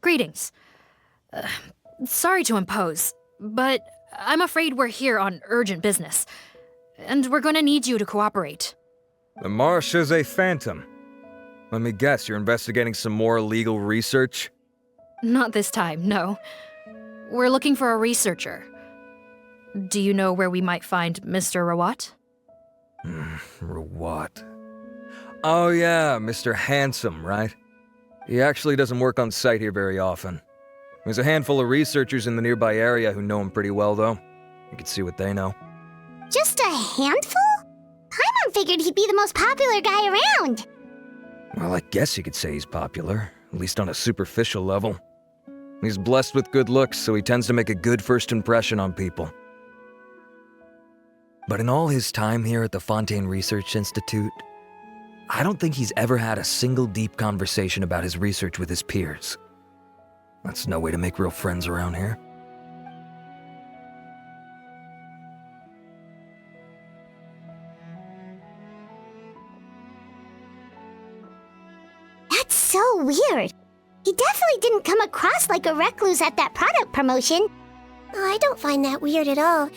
Greetings. Sorry to impose, but I'm afraid we're here on urgent business, and we're gonna need you to cooperate. The Marsh's a phantom. Let me guess, you're investigating some more illegal research? Not this time, no. We're looking for a researcher. Do you know where we might find Mr. Rawat? Rawat. Oh yeah, Mr. Handsome, right? He actually doesn't work on site here very often. There's a handful of researchers in the nearby area who know him pretty well, though. You can see what they know. Just a handful? Paimon figured he'd be the most popular guy around. Well, I guess you could say he's popular, at least on a superficial level. He's blessed with good looks, so he tends to make a good first impression on people. But in all his time here at the Fontaine Research Institute, I don't think he's ever had a single deep conversation about his research with his peers. That's no way to make real friends around here. That's so weird. He definitely didn't come across like a recluse at that product promotion. Oh, I don't find that weird at all.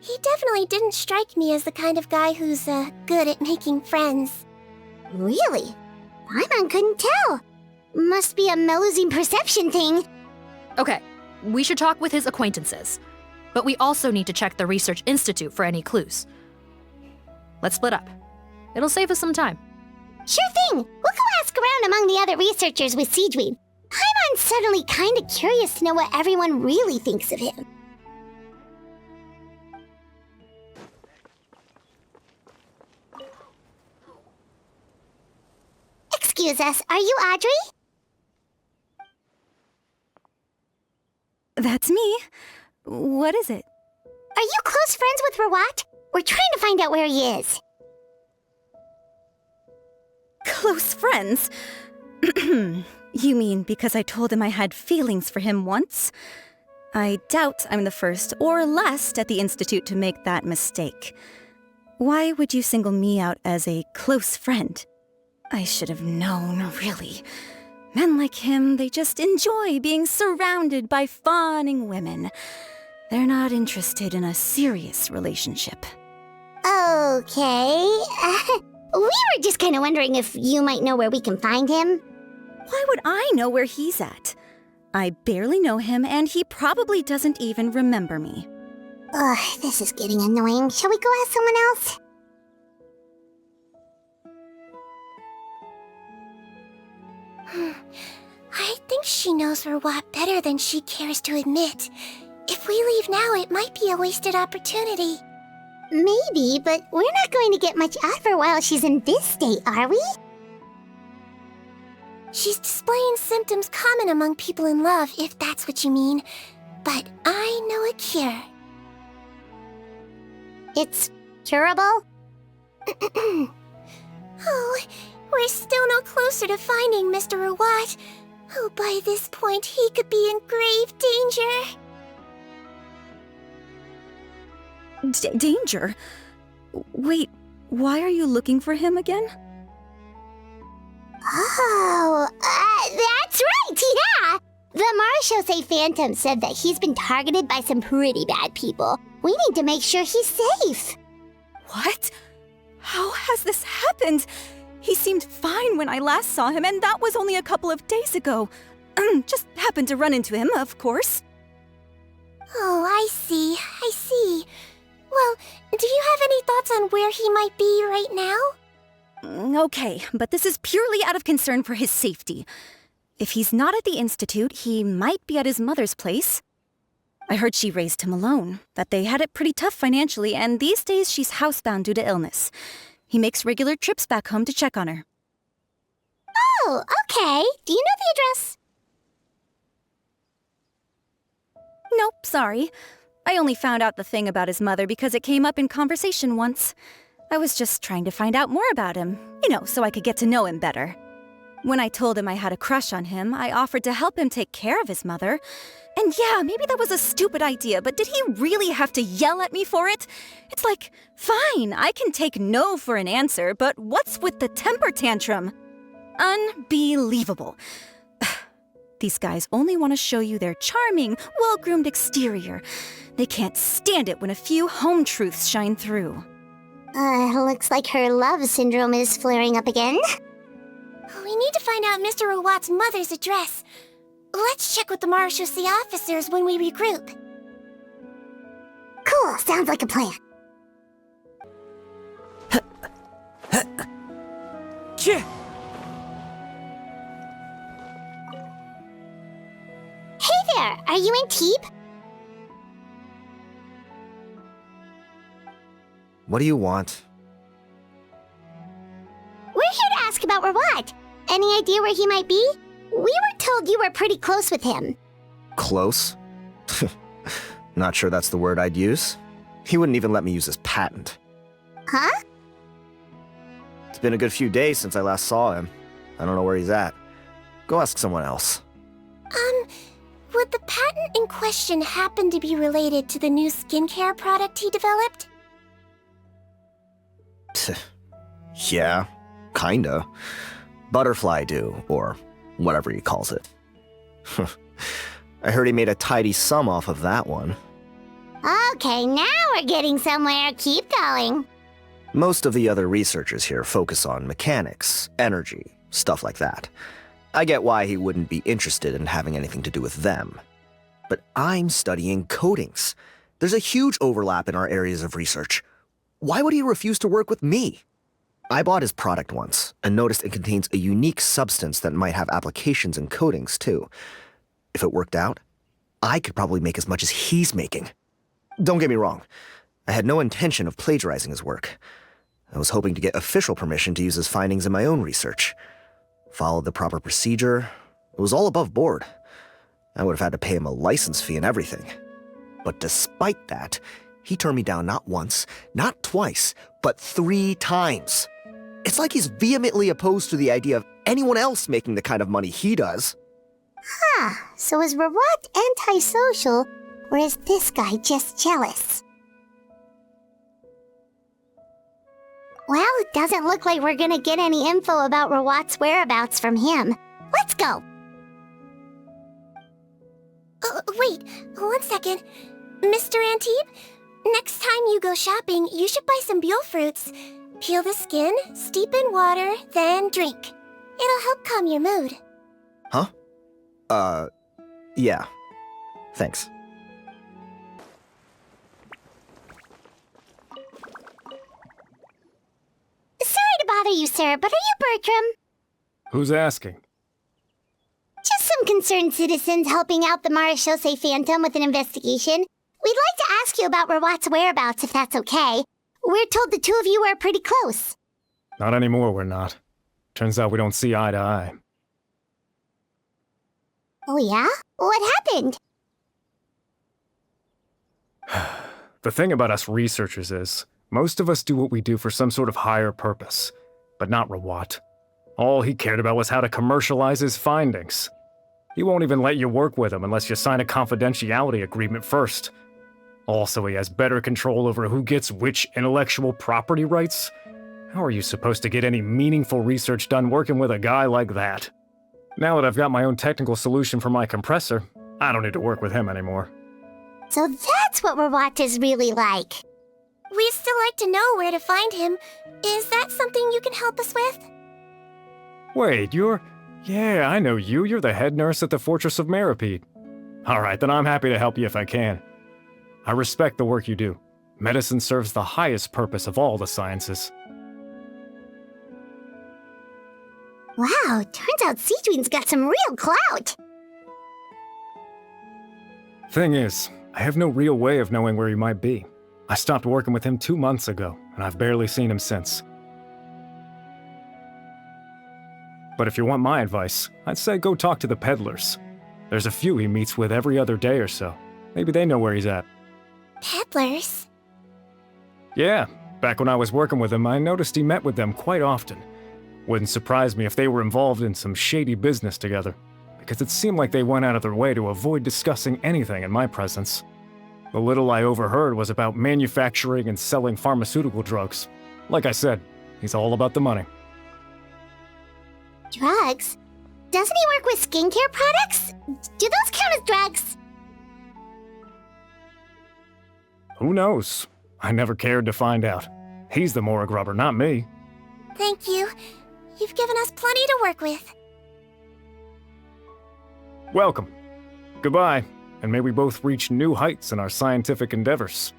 He definitely didn't strike me as the kind of guy who's, good at making friends. Really? Paimon couldn't tell. Must be a Melusine perception thing. Okay, we should talk with his acquaintances, but we also need to check the Research Institute for any clues. Let's split up. It'll save us some time. Sure thing. We'll go ask around among the other researchers with Siegeweed. Paimon's suddenly kinda curious to know what everyone really thinks of him. Excuse us, are you Audrey? That's me. What is it? Are you close friends with Rawat? We're trying to find out where he is. Close friends? You mean because I told him I had feelings for him once? I doubt I'm the first or last at the Institute to make that mistake. Why would you single me out as a close friend? I should have known, really. Men like him, they just enjoy being surrounded by fawning women. They're not interested in a serious relationship. Okay. We were just kind of wondering if you might know where we can find him. Why would I know where he's at? I barely know him, and he probably doesn't even remember me. Ugh, this is getting annoying. Shall we go ask someone else? I think she knows Rawat better than she cares to admit. If we leave now, it might be a wasted opportunity. Maybe, but we're not going to get much out of her while she's in this state, are we? She's displaying symptoms common among people in love, if that's what you mean. But I know a cure. It's curable? Oh, we're still no closer to finding Mr. Rawat. Oh, by this point, he could be in grave danger. Danger? Wait, why are you looking for him again? Oh, that's right, yeah! The Marshose Phantom said that he's been targeted by some pretty bad people. We need to make sure he's safe. What? How has this happened? He seemed fine when I last saw him, and that was only a couple of days ago. Just happened to run into him, of course. Oh, I see. Well, do you have any thoughts on where he might be right now? Okay, but this is purely out of concern for his safety. If he's not at the Institute, he might be at his mother's place. I heard she raised him alone, that they had it pretty tough financially, and these days she's housebound due to illness. He makes regular trips back home to check on her. Oh, okay. Do you know the address? Nope, sorry. I only found out the thing about his mother because it came up in conversation once. I was just trying to find out more about him, so I could get to know him better. When I told him I had a crush on him, I offered to help him take care of his mother. And yeah, maybe that was a stupid idea, but did he really have to yell at me for it? It's like, fine, I can take no for an answer, but what's with the temper tantrum? Unbelievable. These guys only want to show you their charming, well-groomed exterior. They can't stand it when a few home truths shine through. Looks like her love syndrome is flaring up again. We need to find out Mr. Rawat's mother's address. Let's check with the marechaussee officers when we regroup. Cool, sounds like a plan. Hey there, are you in Teep? What do you want? We're here to ask about Rawat. Any idea where he might be? We were told you were pretty close with him. Close? Not sure that's the word I'd use. He wouldn't even let me use his patent. Huh? It's been a good few days since I last saw him. I don't know where he's at. Go ask someone else. Would the patent in question happen to be related to the new skincare product he developed? Yeah, kinda. Butterfly dew, or whatever he calls it. I heard he made a tidy sum off of that one. Okay, now we're getting somewhere. Keep going. Most of the other researchers here focus on mechanics, energy, stuff like that. I get why he wouldn't be interested in having anything to do with them. But I'm studying coatings. There's a huge overlap in our areas of research. Why would he refuse to work with me? I bought his product once and noticed it contains a unique substance that might have applications in coatings too. If it worked out, I could probably make as much as he's making. Don't get me wrong, I had no intention of plagiarizing his work. I was hoping to get official permission to use his findings in my own research. Followed the proper procedure. It was all above board. I would have had to pay him a license fee and everything. But despite that, he turned me down not once, not twice, but 3 times. It's like he's vehemently opposed to the idea of anyone else making the kind of money he does. Huh, so is Rawat antisocial, or is this guy just jealous? Well, it doesn't look like we're gonna get any info about Rawat's whereabouts from him. Let's go! Wait, 1 second. Mr. Antibes, next time you go shopping, you should buy some Buell fruits. Peel the skin, steep in water, then drink. It'll help calm your mood. Huh? Yeah. Thanks. Sorry to bother you, sir, but are you Bertram? Who's asking? Just some concerned citizens helping out the Marechaussee Phantom with an investigation. We'd like to ask you about Rawat's whereabouts, if that's okay. We're told the 2 of you are pretty close. Not anymore, we're not. Turns out we don't see eye to eye. Oh yeah? What happened? The thing about us researchers is, most of us do what we do for some sort of higher purpose, but not Rawat. All he cared about was how to commercialize his findings. He won't even let you work with him unless you sign a confidentiality agreement first. Also, he has better control over who gets which intellectual property rights. How are you supposed to get any meaningful research done working with a guy like that? Now that I've got my own technical solution for my compressor, I don't need to work with him anymore. So that's what Rawat is really like. We'd still like to know where to find him. Is that something you can help us with? Wait, Yeah, I know you. You're the head nurse at the Fortress of Meripede. Alright, then I'm happy to help you if I can. I respect the work you do. Medicine serves the highest purpose of all the sciences. Wow, turns out Sejuin's got some real clout. Thing is, I have no real way of knowing where he might be. I stopped working with him 2 months ago, and I've barely seen him since. But if you want my advice, I'd say go talk to the peddlers. There's a few he meets with every other day or so. Maybe they know where he's at. Peddlers? Yeah, back when I was working with him, I noticed he met with them quite often. Wouldn't surprise me if they were involved in some shady business together, because it seemed like they went out of their way to avoid discussing anything in my presence. The little I overheard was about manufacturing and selling pharmaceutical drugs. Like I said, he's all about the money. Drugs? doesn't he work with skincare products? Do those count as drugs? Who knows? I never cared to find out. He's the Morag rubber, not me. Thank you. You've given us plenty to work with. Welcome. Goodbye, and may we both reach new heights in our scientific endeavors.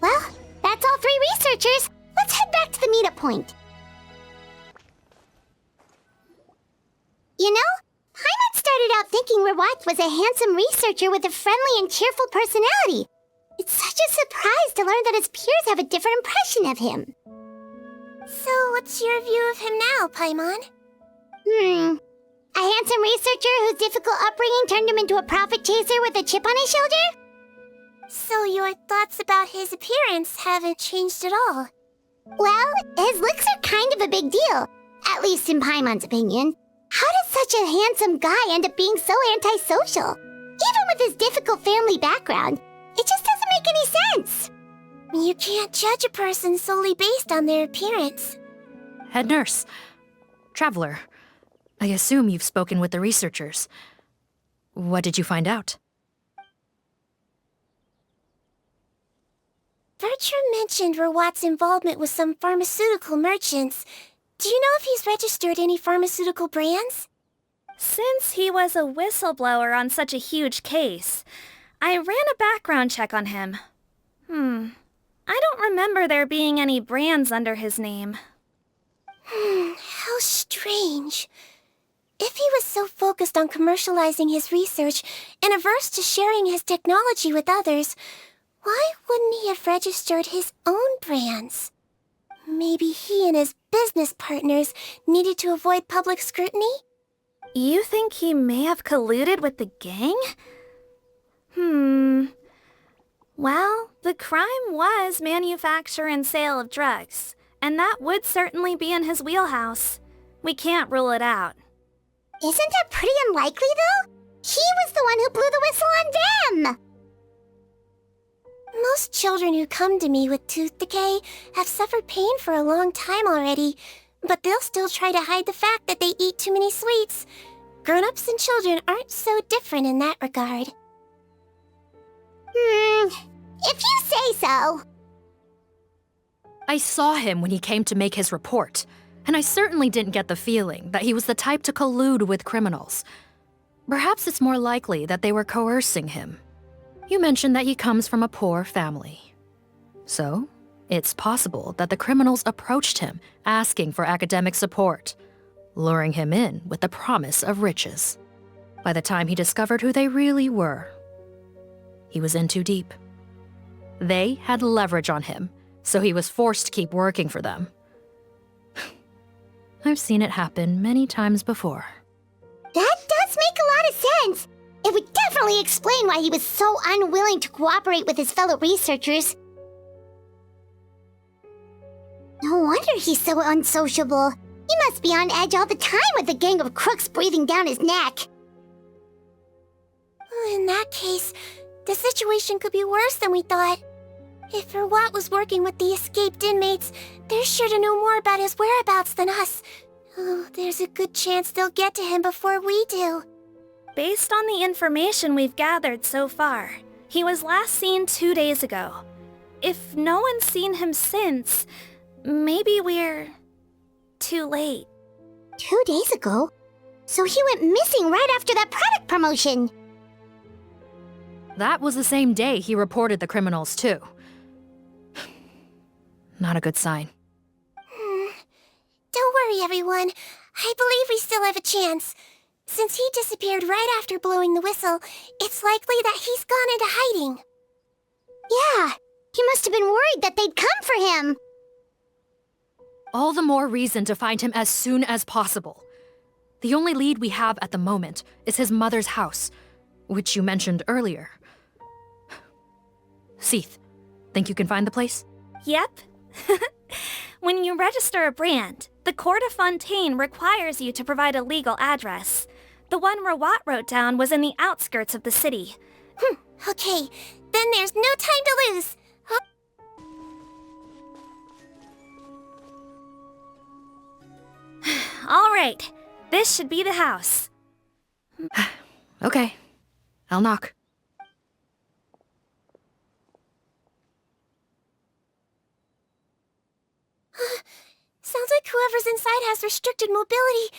Well, that's all 3 researchers. Let's head back to the meetup point. You know, Paimon started out thinking Rawat was a handsome researcher with a friendly and cheerful personality. It's such a surprise to learn that his peers have a different impression of him. So, what's your view of him now, Paimon? A handsome researcher whose difficult upbringing turned him into a profit chaser with a chip on his shoulder? So your thoughts about his appearance haven't changed at all? Well, his looks are kind of a big deal, at least in Paimon's opinion. How does such a handsome guy end up being so antisocial? Even with his difficult family background, it just doesn't make any sense. You can't judge a person solely based on their appearance. Head nurse. Traveler. I assume you've spoken with the researchers. What did you find out? Bertram mentioned Rawat's involvement with some pharmaceutical merchants. Do you know if he's registered any pharmaceutical brands? Since he was a whistleblower on such a huge case, I ran a background check on him. I don't remember there being any brands under his name. How strange. If he was so focused on commercializing his research and averse to sharing his technology with others, why wouldn't he have registered his own brands? Maybe he and his business partners needed to avoid public scrutiny? You think he may have colluded with the gang? Well, the crime was manufacture and sale of drugs, and that would certainly be in his wheelhouse. We can't rule it out. Isn't that pretty unlikely, though? He was the one who blew the whistle on them! Most children who come to me with tooth decay have suffered pain for a long time already, but they'll still try to hide the fact that they eat too many sweets. Grown-ups and children aren't so different in that regard. If you say so. I saw him when he came to make his report, and I certainly didn't get the feeling that he was the type to collude with criminals. Perhaps it's more likely that they were coercing him. You mentioned that he comes from a poor family. So, it's possible that the criminals approached him asking for academic support, luring him in with the promise of riches. By the time he discovered who they really were, he was in too deep. They had leverage on him, so he was forced to keep working for them. I've seen it happen many times before. That does make a lot of sense. It would definitely explain why he was so unwilling to cooperate with his fellow researchers. No wonder he's so unsociable. He must be on edge all the time with a gang of crooks breathing down his neck. In that case, the situation could be worse than we thought. If Rawat was working with the escaped inmates, they're sure to know more about his whereabouts than us. Oh, there's a good chance they'll get to him before we do. Based on the information we've gathered so far, he was last seen 2 days ago. If no one's seen him since, maybe we're too late. 2 days ago? So he went missing right after that product promotion. That was the same day he reported the criminals, too. Not a good sign. Don't worry, everyone. I believe we still have a chance. Since he disappeared right after blowing the whistle, it's likely that he's gone into hiding. Yeah, he must have been worried that they'd come for him. All the more reason to find him as soon as possible. The only lead we have at the moment is his mother's house, which you mentioned earlier. Seath, think you can find the place? Yep. When you register a brand, the Court of Fontaine requires you to provide a legal address. The one Rawat wrote down was in the outskirts of the city. Okay, then there's no time to lose. All right. This should be the house. Okay, I'll knock. Sounds like whoever's inside has restricted mobility.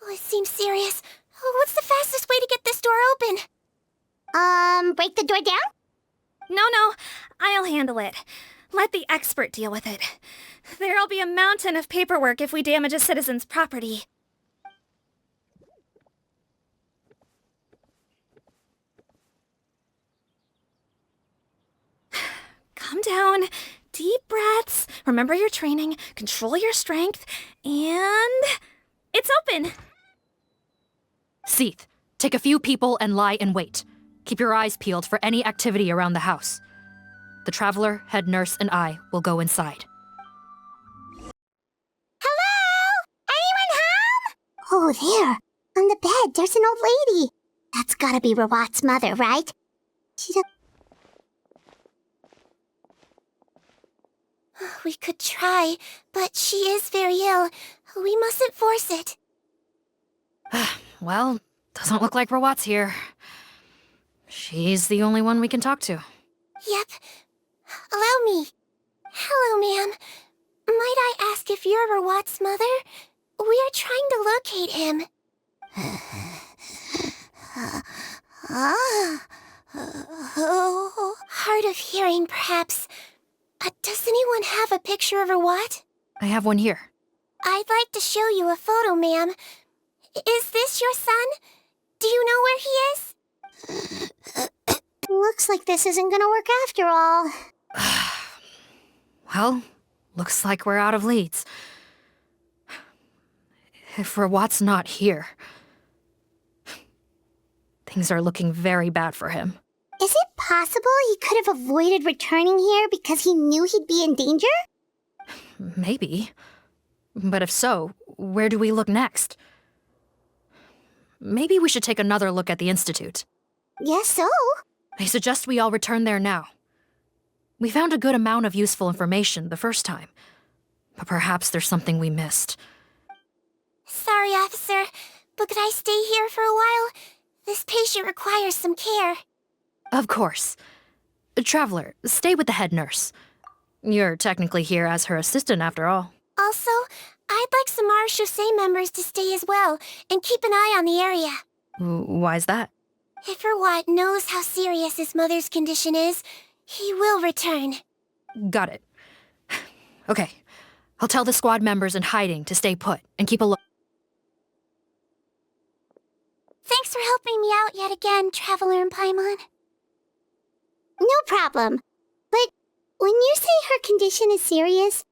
Oh, it seems serious. Oh, what's the fastest way to get this door open? Break the door down? No, I'll handle it. Let the expert deal with it. There'll be a mountain of paperwork if we damage a citizen's property. Calm down. Deep breaths. Remember your training. Control your strength. And... it's open! Seath, take a few people and lie in wait. Keep your eyes peeled for any activity around the house. The traveler, head nurse, and I will go inside. Hello? Anyone home? Oh, there. On the bed, there's an old lady. That's gotta be Rawat's mother, right? She don't... We could try, but she is very ill. We mustn't force it. Well, doesn't look like Rawat's here. She's the only one we can talk to. Yep. Allow me. Hello, ma'am. Might I ask if you're Rawat's mother? We are trying to locate him. Hard of hearing, perhaps. Does anyone have a picture of Rawat? I have one here. I'd like to show you a photo, ma'am. Is this your son? Do you know where he is? Looks like this isn't gonna work after all. Well, looks like we're out of leads. If Rawat's not here, things are looking very bad for him. Is it possible he could have avoided returning here because he knew he'd be in danger? Maybe. But if so, where do we look next? Maybe we should take another look at the Institute. Guess so. I suggest we all return there now. We found a good amount of useful information the first time, but perhaps there's something we missed. Sorry, officer, but could I stay here for a while? This patient requires some care. Of course. Traveler, stay with the head nurse. You're technically here as her assistant after all. Also, I'd like some Marechaussee members to stay as well, and keep an eye on the area. Why's that? If Rawat knows how serious his mother's condition is, he will return. Got it. Okay. I'll tell the squad members in hiding to stay put and keep a look. Thanks for helping me out yet again, Traveler and Paimon. No problem. But when you say her condition is serious,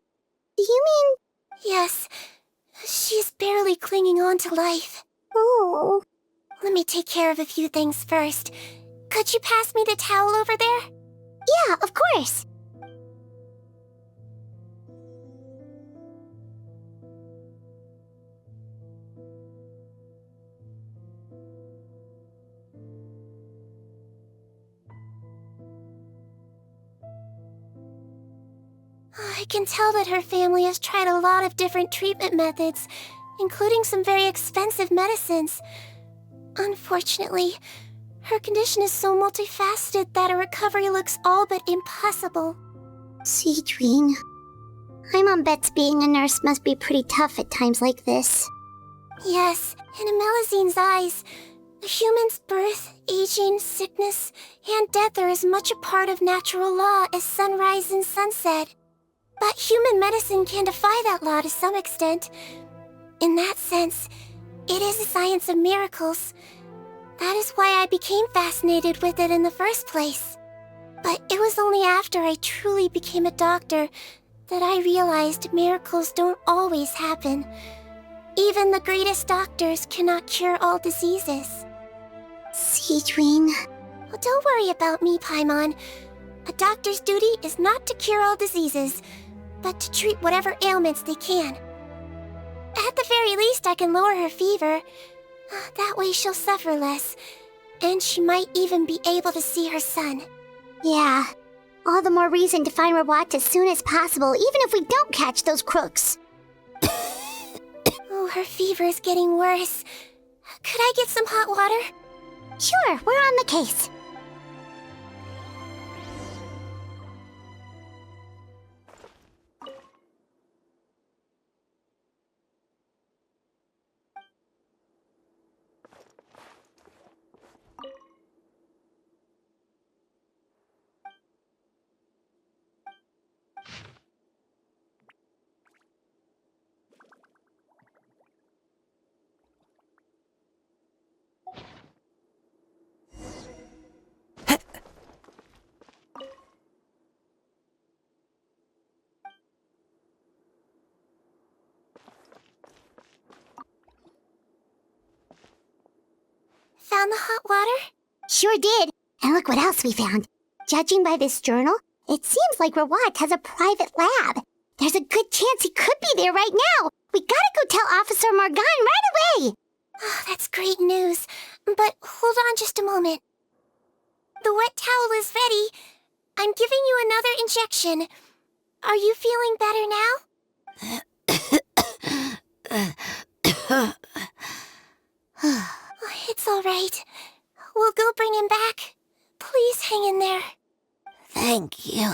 do you mean... Yes. She's barely clinging on to life. Oh... Let me take care of a few things first. Could you pass me the towel over there? Yeah, of course. I can tell that her family has tried a lot of different treatment methods, including some very expensive medicines. Unfortunately, her condition is so multifaceted that a recovery looks all but impossible. Seedwing. Paimon bets being a nurse must be pretty tough at times like this. Yes, in Amelazine's eyes, a human's birth, aging, sickness, and death are as much a part of natural law as sunrise and sunset. But human medicine can defy that law to some extent. In that sense, it is a science of miracles. That is why I became fascinated with it in the first place. But it was only after I truly became a doctor that I realized miracles don't always happen. Even the greatest doctors cannot cure all diseases. Seedwing. Well, don't worry about me, Paimon. A doctor's duty is not to cure all diseases, but to treat whatever ailments they can. At the very least, I can lower her fever. That way she'll suffer less, and she might even be able to see her son. Yeah. All the more reason to find Rawat as soon as possible, even if we don't catch those crooks. Oh, her fever's getting worse. Could I get some hot water? Sure, we're on the case. Found the hot water? Sure did. And look what else we found. Judging by this journal, it seems like Rawat has a private lab. There's a good chance he could be there right now. We gotta go tell Officer Morgan right away. Oh, that's great news. But hold on just a moment. The wet towel is ready. I'm giving you another injection. Are you feeling better now? It's all right. We'll go bring him back. Please hang in there. Thank you.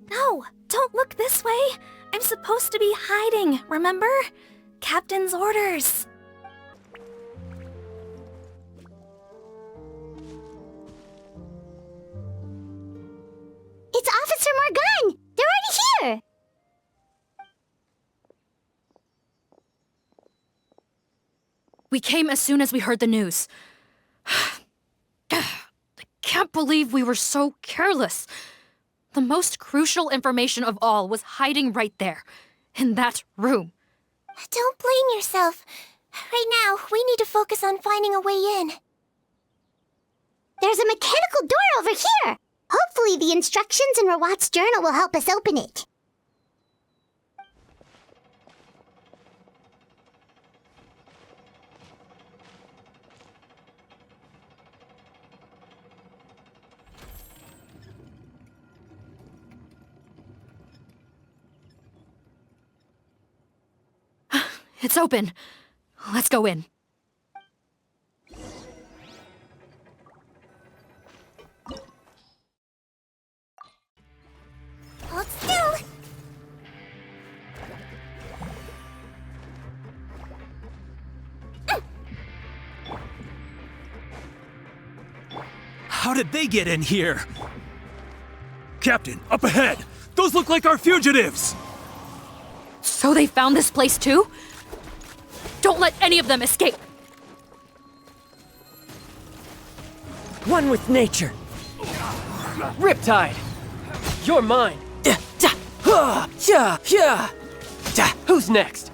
No, don't look this way. I'm supposed to be hiding, remember? Captain's orders. It's Officer Morgan! They're already here! We came as soon as we heard the news. I can't believe we were so careless. The most crucial information of all was hiding right there, in that room. Don't blame yourself. Right now, we need to focus on finding a way in. There's a mechanical door over here! Hopefully the instructions in Rawat's journal will help us open it. It's open. Let's go in. Hold still. How did they get in here? Captain, up ahead! Those look like our fugitives! So they found this place too? Don't let any of them escape! One with nature. Riptide, you're mine. Who's next?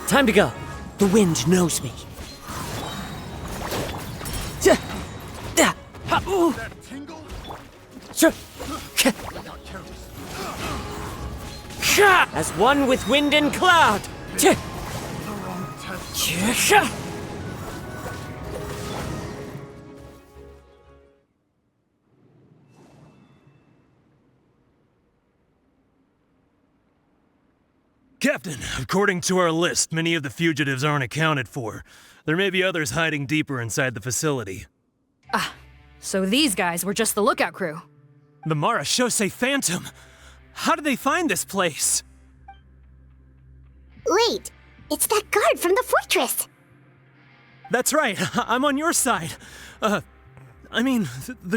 Time to go. The wind knows me. As one with wind and cloud. Captain, according to our list, many of the fugitives aren't accounted for. There may be others hiding deeper inside the facility. So these guys were just the lookout crew. The Marachose Phantom! How did they find this place? Wait, it's that guard from the fortress! That's right, I'm on your side. The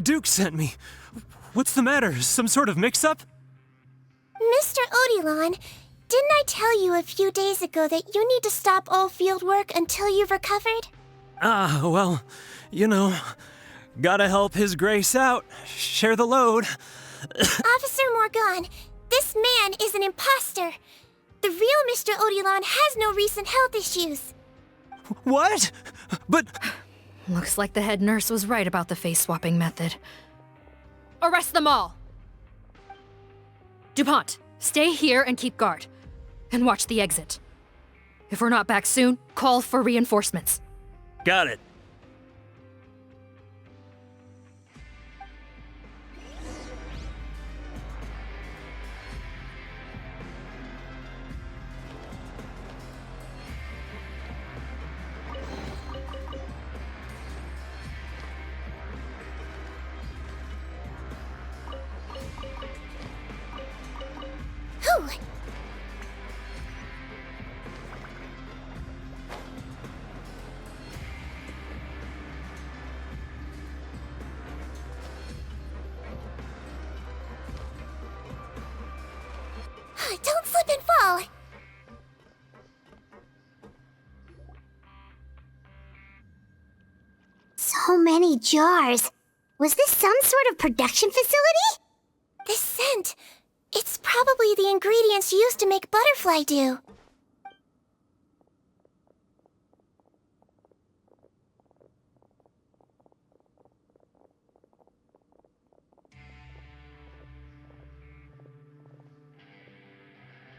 Duke sent me. What's the matter? Some sort of mix-up? Mr. Odilon, didn't I tell you a few days ago that you need to stop all field work until you've recovered? Well, you know, gotta help His Grace out. Share the load. Officer Morgan, this man is an imposter. The real Mr. Odilon has no recent health issues. What? But... Looks like the head nurse was right about the face-swapping method. Arrest them all! DuPont, stay here and keep guard. And watch the exit. If we're not back soon, call for reinforcements. Got it. Don't slip and fall. So many jars. Was this some sort of production facility? This scent. It's probably the ingredients used to make butterfly dew.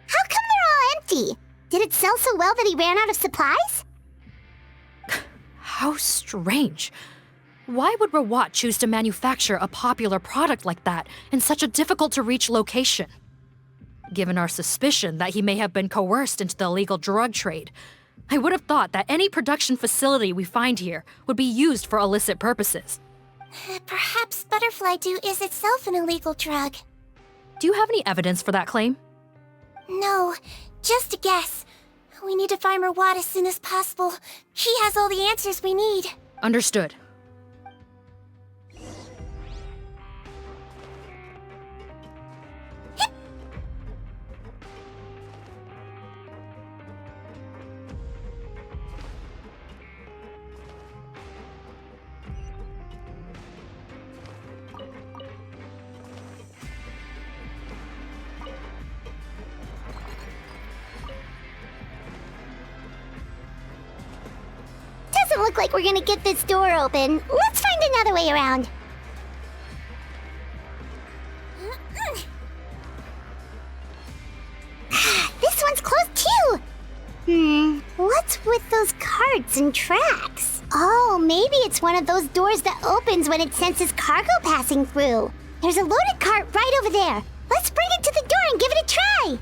How come they're all empty? Did it sell so well that he ran out of supplies? How strange. Why would Rawat choose to manufacture a popular product like that in such a difficult-to-reach location? Given our suspicion that he may have been coerced into the illegal drug trade, I would have thought that any production facility we find here would be used for illicit purposes. Perhaps butterfly dew is itself an illegal drug. Do you have any evidence for that claim? No, just a guess. We need to find Rawat as soon as possible. He has all the answers we need. Understood. Doesn't look like we're gonna get this door open. Let's find another way around. This one's closed too. What's with those carts and tracks? Oh, maybe it's one of those doors that opens when it senses cargo passing through. There's a loaded cart right over there. Let's bring it to the door and give it a try.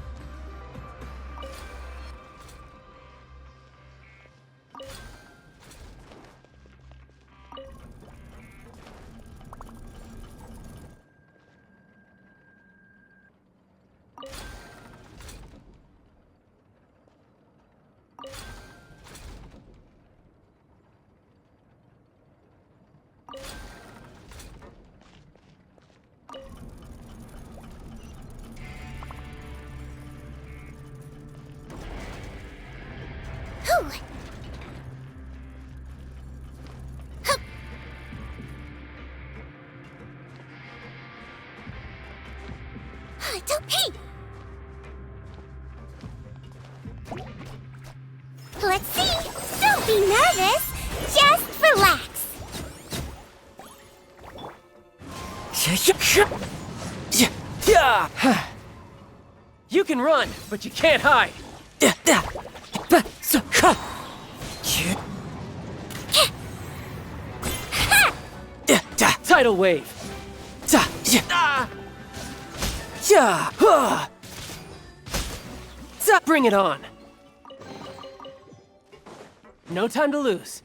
Hey! Let's see! Don't be nervous! Just relax! You can run, but you can't hide. Tidal wave. Bring it on. No time to lose.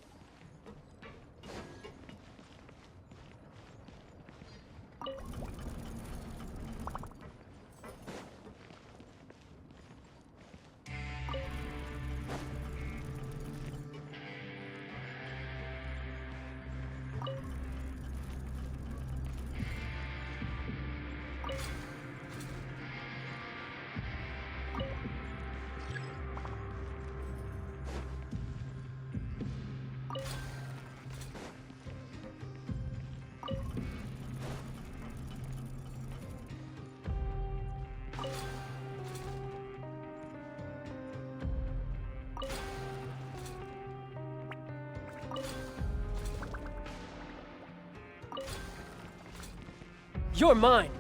You're mine.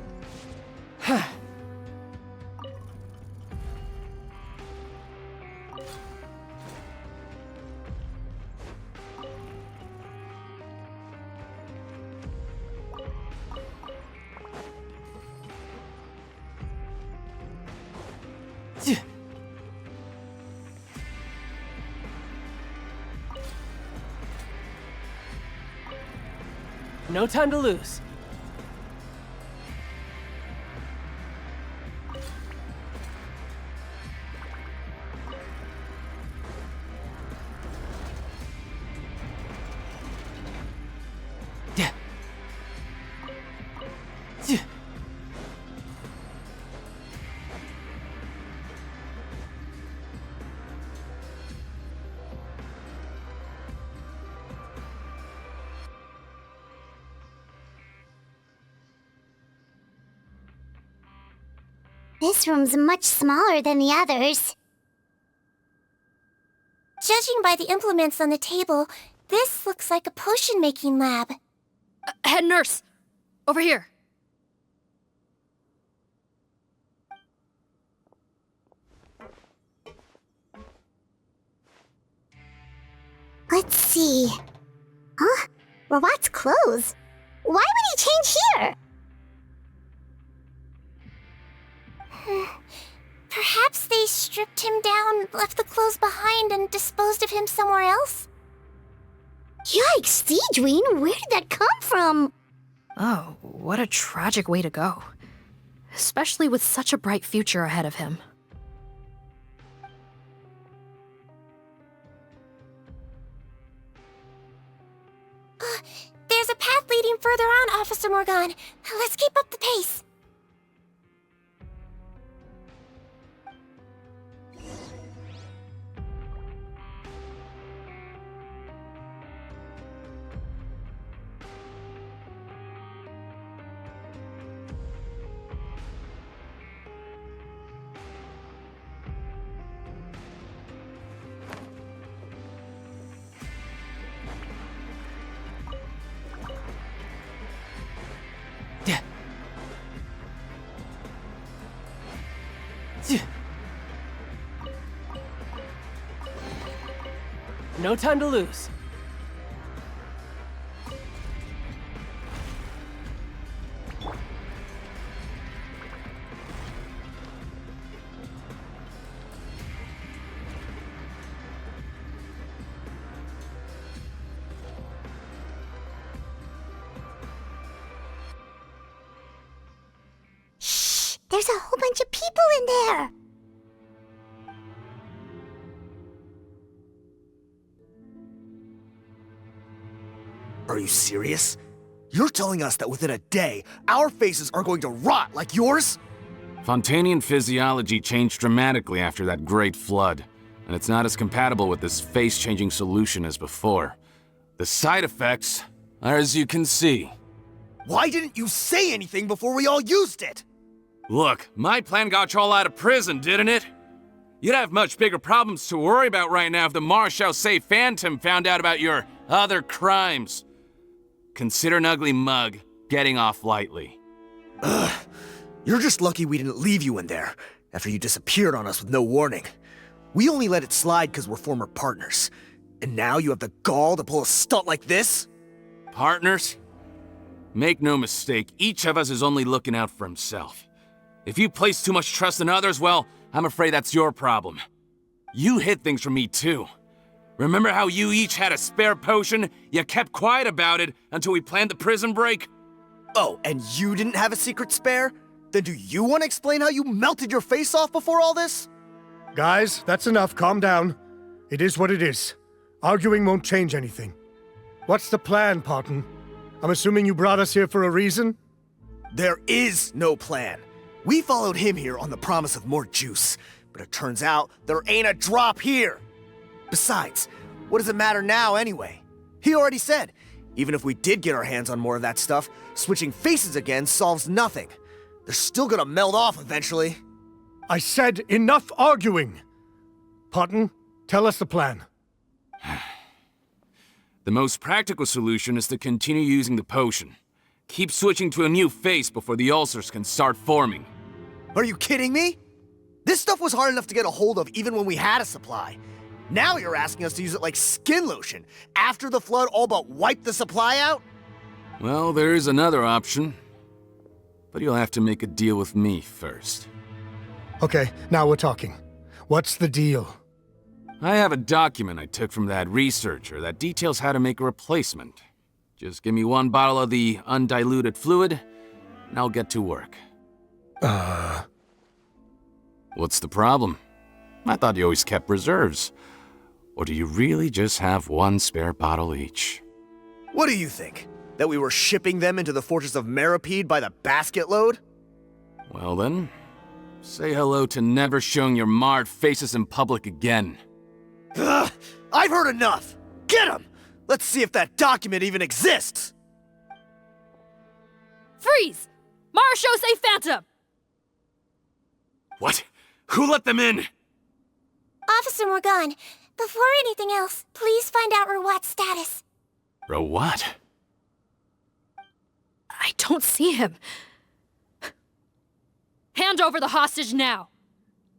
No time to lose. This room's much smaller than the others. Judging by the implements on the table, this looks like a potion-making lab. Head nurse! Over here. Let's see. Huh? Rawat's clothes. Why would he change here? Perhaps they stripped him down, left the clothes behind, and disposed of him somewhere else? Yikes, Deidreen, where did that come from? Oh, what a tragic way to go. Especially with such a bright future ahead of him. There's a path leading further on, Officer Morgan. Let's keep up the pace. No time to lose. Shh! There's a whole bunch of people in there! Are you serious? You're telling us that within a day, our faces are going to rot like yours? Fontanian physiology changed dramatically after that great flood, and it's not as compatible with this face-changing solution as before. The side effects are as you can see. Why didn't you say anything before we all used it? Look, my plan got you all out of prison, didn't it? You'd have much bigger problems to worry about right now if the Marshal Say Phantom found out about your other crimes. Consider an ugly mug getting off lightly. Ugh. You're just lucky we didn't leave you in there after you disappeared on us with no warning. We only let it slide because we're former partners. And now you have the gall to pull a stunt like this? Partners? Make no mistake, each of us is only looking out for himself. If you place too much trust in others, well, I'm afraid that's your problem. You hid things from me too. Remember how you each had a spare potion? You kept quiet about it until we planned the prison break? Oh, and you didn't have a secret spare? Then do you want to explain how you melted your face off before all this? Guys, that's enough. Calm down. It is what it is. Arguing won't change anything. What's the plan, Parton? I'm assuming you brought us here for a reason? There is no plan. We followed him here on the promise of more juice, but it turns out there ain't a drop here. Besides, what does it matter now anyway? He already said, even if we did get our hands on more of that stuff, switching faces again solves nothing. They're still gonna melt off eventually. I said enough arguing! Parton, tell us the plan. The most practical solution is to continue using the potion. Keep switching to a new face before the ulcers can start forming. Are you kidding me? This stuff was hard enough to get a hold of even when we had a supply. Now you're asking us to use it like skin lotion, after the flood all but wiped the supply out? Well, there is another option. But you'll have to make a deal with me first. Okay, now we're talking. What's the deal? I have a document I took from that researcher that details how to make a replacement. Just give me one bottle of the undiluted fluid, and I'll get to work. What's the problem? I thought you always kept reserves. Or do you really just have one spare bottle each? What do you think? That we were shipping them into the fortress of Meripede by the basket load? Well then, say hello to never showing your marred faces in public again. Ugh, I've heard enough! Get him! Let's see if that document even exists! Freeze! Marshal Say Phantom! What? Who let them in? Officer Morgan, before anything else, please find out Rawat's status. Rawat? I don't see him. Hand over the hostage now,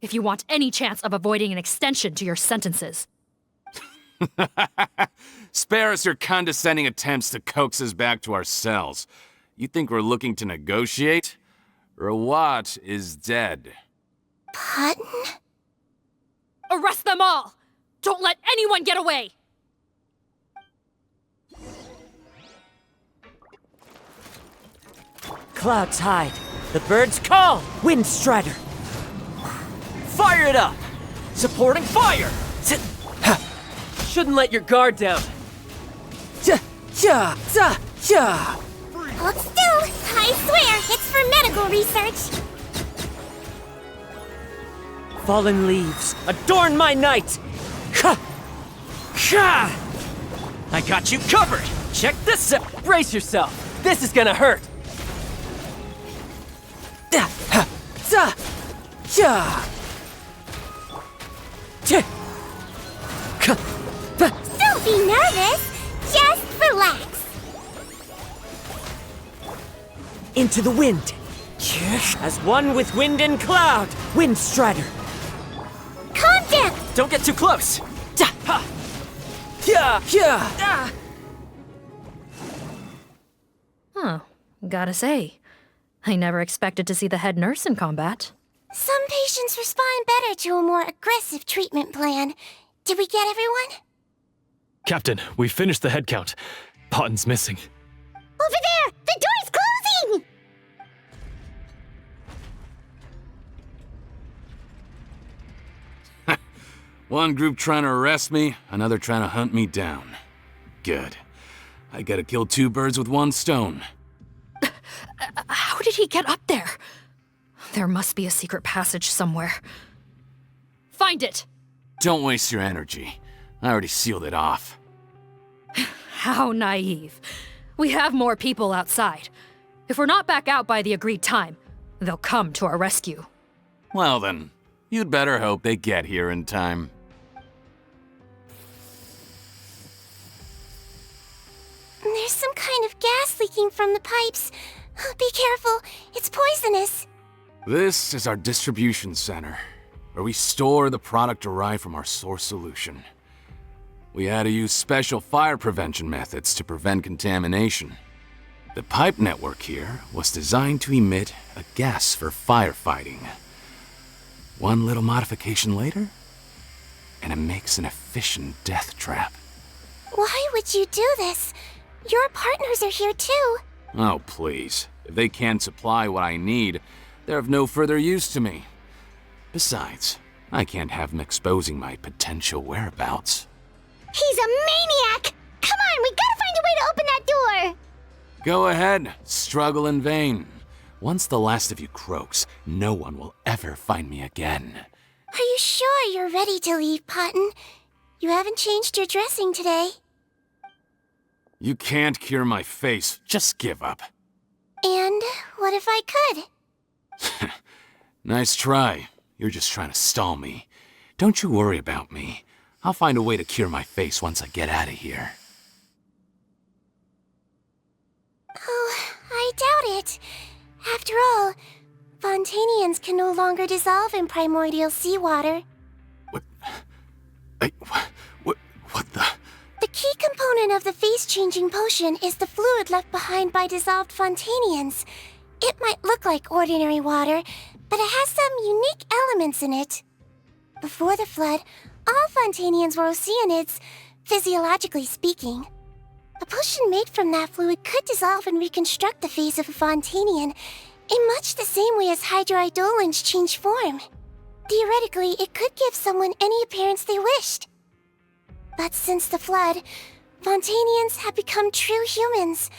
if you want any chance of avoiding an extension to your sentences. Spare us your condescending attempts to coax us back to our cells. You think we're looking to negotiate? Rawat is dead. Patton? Arrest them all! Don't let anyone get away! Cloud Tide. The birds call! Wind Strider! Fire it up! Supporting fire! Shouldn't let your guard down. Hold still! I swear, it's for medical research! Fallen leaves, adorn my night! I got you covered! Check this out! Brace yourself! This is gonna hurt! Don't be nervous! Just relax! Into the wind! As one with wind and cloud! Wind Strider! Calm down! Don't get too close! Huh. Gotta say, I never expected to see the head nurse in combat. Some patients respond better to a more aggressive treatment plan. Did we get everyone? Captain, we finished the head count. Patton's missing. Over there! The door's closing! One group trying to arrest me, another trying to hunt me down. Good. I gotta kill two birds with one stone. How did he get up there? There must be a secret passage somewhere. Find it! Don't waste your energy. I already sealed it off. How naive. We have more people outside. If we're not back out by the agreed time, they'll come to our rescue. Well then, you'd better hope they get here in time. There's some kind of gas leaking from the pipes. Be careful, it's poisonous. This is our distribution center, where we store the product derived from our source solution. We had to use special fire prevention methods to prevent contamination. The pipe network here was designed to emit a gas for firefighting. One little modification later, and it makes an efficient death trap. Why would you do this? Your partners are here too. Oh, please. If they can't supply what I need, they're of no further use to me. Besides, I can't have them exposing my potential whereabouts. He's a maniac! Come on, we gotta find a way to open that door! Go ahead, struggle in vain. Once the last of you croaks, no one will ever find me again. Are you sure you're ready to leave, Patton? You haven't changed your dressing today. You can't cure my face, just give up. And what if I could? Nice try. You're just trying to stall me. Don't you worry about me. I'll find a way to cure my face once I get out of here. Oh, I doubt it. After all, Fontanians can no longer dissolve in primordial seawater. What the? The key component of the face-changing potion is the fluid left behind by dissolved Fontanians. It might look like ordinary water, but it has some unique elements in it. Before the flood, all Fontanians were oceanids, physiologically speaking. A potion made from that fluid could dissolve and reconstruct the face of a Fontanian in much the same way as hydroidolins change form. Theoretically, it could give someone any appearance they wished. But since the flood, Fontanians have become true humans.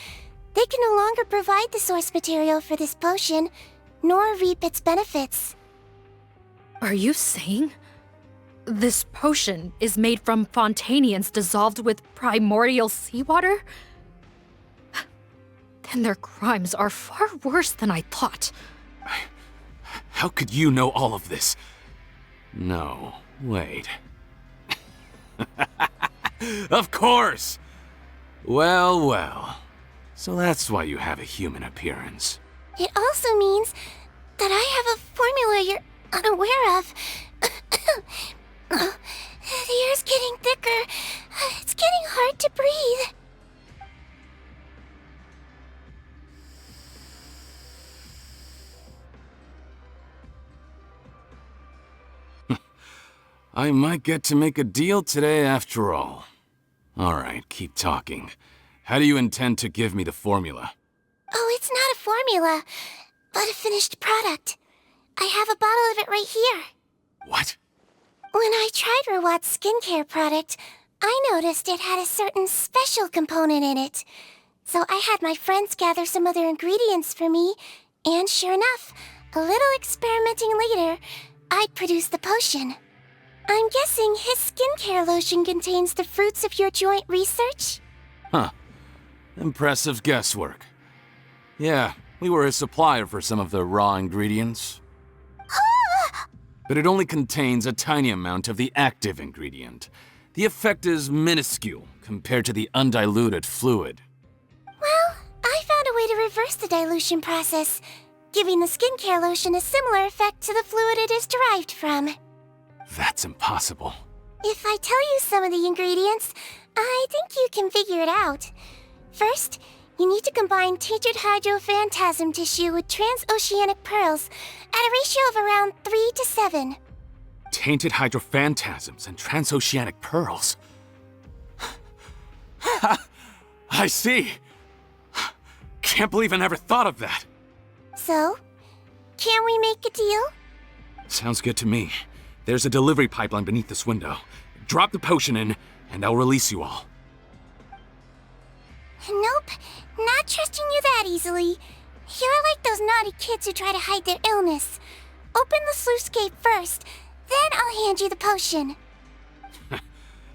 They can no longer provide the source material for this potion, nor reap its benefits. Are you saying this potion is made from Fontanians dissolved with primordial seawater? Then their crimes are far worse than I thought. How could you know all of this? No, wait. Of course! Well, well. So that's why you have a human appearance. It also means that I have a formula you're unaware of. The air's getting thicker. It's getting hard to breathe. I might get to make a deal today after all. Alright, keep talking. How do you intend to give me the formula? Oh, it's not a formula, but a finished product. I have a bottle of it right here. What? When I tried Rawat's skincare product, I noticed it had a certain special component in it. So I had my friends gather some other ingredients for me, and sure enough, a little experimenting later, I'd produced the potion. I'm guessing his skincare lotion contains the fruits of your joint research? Huh. Impressive guesswork. Yeah, we were a supplier for some of the raw ingredients. But it only contains a tiny amount of the active ingredient. The effect is minuscule compared to the undiluted fluid. Well, I found a way to reverse the dilution process, giving the skincare lotion a similar effect to the fluid it is derived from. That's impossible. If I tell you some of the ingredients, I think you can figure it out. First, you need to combine tainted hydrophantasm tissue with transoceanic pearls at a ratio of around 3 to 7. Tainted hydrophantasms and transoceanic pearls. I see. Can't believe I never thought of that. So, can we make a deal? Sounds good to me. There's a delivery pipeline beneath this window. Drop the potion in, and I'll release you all. Nope, not trusting you that easily. You're like those naughty kids who try to hide their illness. Open the sluice gate first, then I'll hand you the potion.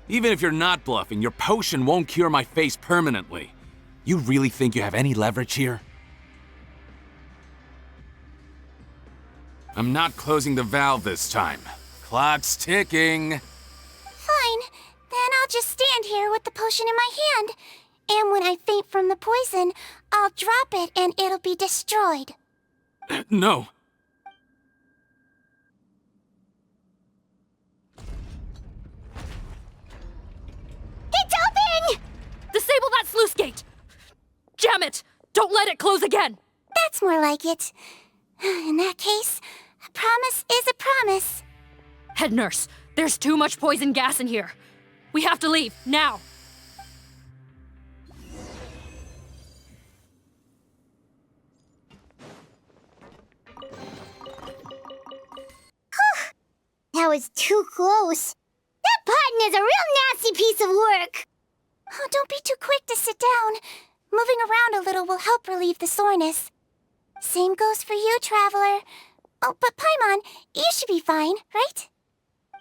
Even if you're not bluffing, your potion won't cure my face permanently. You really think you have any leverage here? I'm not closing the valve this time. Clock's ticking. Fine, then I'll just stand here with the potion in my hand. And when I faint from the poison, I'll drop it and it'll be destroyed. No. It's open! Disable that sluice gate! Jam it! Don't let it close again! That's more like it. In that case, a promise is a promise. Head nurse, there's too much poison gas in here. We have to leave, now! That was too close. That button is a real nasty piece of work. Oh, don't be too quick to sit down. Moving around a little will help relieve the soreness. Same goes for you, Traveler. Oh, but Paimon, you should be fine, right?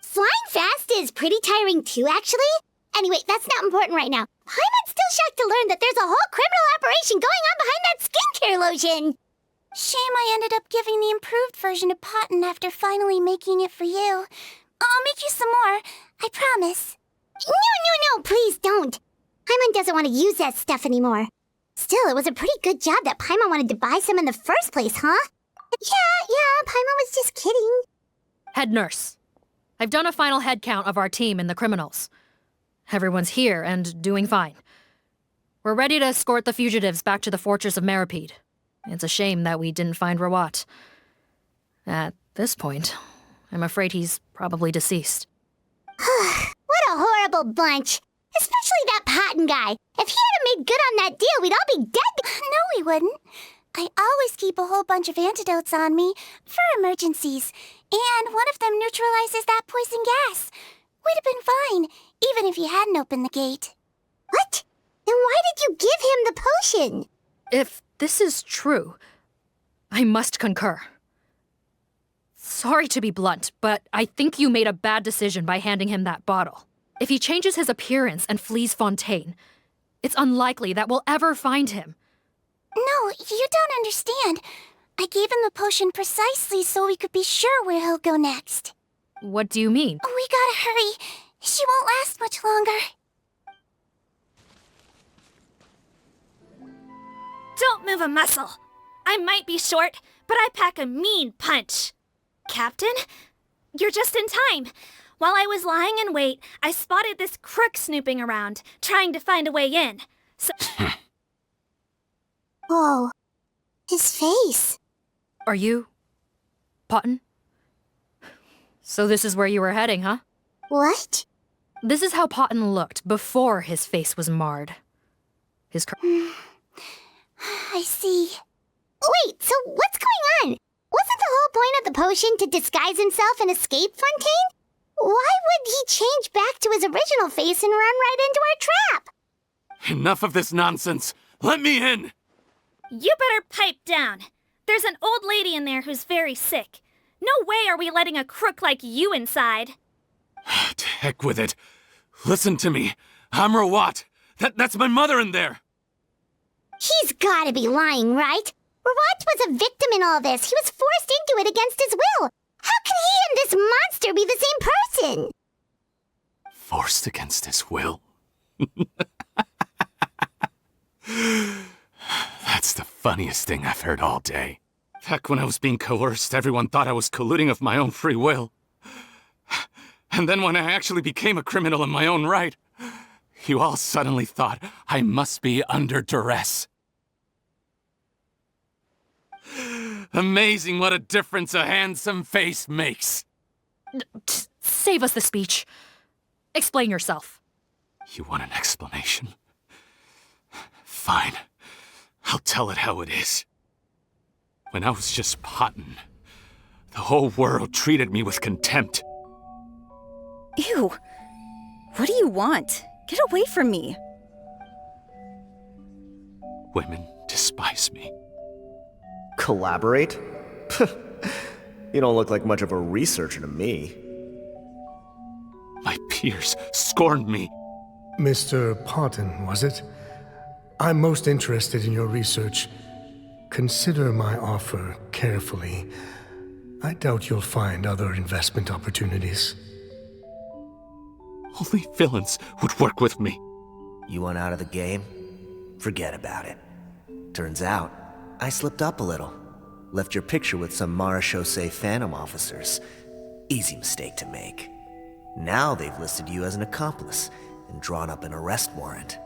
Flying fast is pretty tiring too, actually. Anyway, that's not important right now. Paimon's still shocked to learn that there's a whole criminal operation going on behind that skincare lotion. Shame I ended up giving the improved version to Potten after finally making it for you. I'll make you some more, I promise. No, please don't. Paimon doesn't want to use that stuff anymore. Still, it was a pretty good job that Paimon wanted to buy some in the first place, huh? Yeah, Paimon was just kidding. Head nurse, I've done a final head count of our team and the criminals. Everyone's here and doing fine. We're ready to escort the fugitives back to the fortress of Meripede. It's a shame that we didn't find Rawat. At this point, I'm afraid he's probably deceased. What a horrible bunch. Especially that Potten guy. If he hadn't made good on that deal, we'd all be dead. No, we wouldn't. I always keep a whole bunch of antidotes on me for emergencies, and one of them neutralizes that poison gas. We'd have been fine, even if you hadn't opened the gate. What? Then why did you give him the potion? If this is true, I must concur. Sorry to be blunt, but I think you made a bad decision by handing him that bottle. If he changes his appearance and flees Fontaine, it's unlikely that we'll ever find him. No, you don't understand. I gave him the potion precisely so we could be sure where he'll go next. What do you mean? We gotta hurry. She won't last much longer. Don't move a muscle. I might be short, but I pack a mean punch. Captain, you're just in time. While I was lying in wait, I spotted this crook snooping around, trying to find a way in. So... Whoa. His face. Are you... Potton? So this is where you were heading, huh? What? This is how Potton looked before his face was marred. His I see. Wait, so what's going on? Wasn't the whole point of the potion to disguise himself and escape Fontaine? Why would he change back to his original face and run right into our trap? Enough of this nonsense. Let me in. You better pipe down. There's an old lady in there who's very sick. No way are we letting a crook like you inside. To heck with it. Listen to me. I'm Rawat. That's my mother in there. He's gotta be lying, right? Rawat was a victim in all this. He was forced into it against his will. How could he and this monster be the same person? Forced against his will? That's the funniest thing I've heard all day. Back when I was being coerced, everyone thought I was colluding of my own free will. And then when I actually became a criminal in my own right, you all suddenly thought I must be under duress. Amazing what a difference a handsome face makes. Save us the speech. Explain yourself. You want an explanation? Fine. I'll tell it how it is. When I was just Potton, the whole world treated me with contempt. Ew. What do you want? Get away from me. Women despise me. Collaborate? You don't look like much of a researcher to me. My peers scorned me. Mr. Potton, was it? I'm most interested in your research. Consider my offer carefully. I doubt you'll find other investment opportunities. Only villains would work with me. You want out of the game? Forget about it. Turns out, I slipped up a little. Left your picture with some marechaussee phantom officers. Easy mistake to make. Now they've listed you as an accomplice and drawn up an arrest warrant.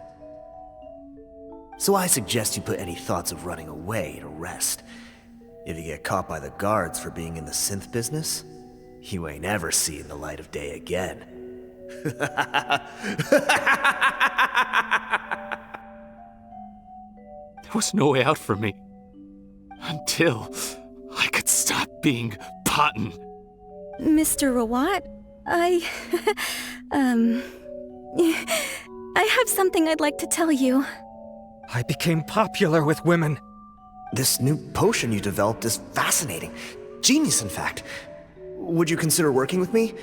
So I suggest you put any thoughts of running away to rest. If you get caught by the guards for being in the synth business, you ain't ever seeing the light of day again. There was no way out for me. Until I could stop being Potton. Mr. Rawat, I have something I'd like to tell you. I became popular with women. This new potion you developed is fascinating. Genius, in fact. Would you consider working with me?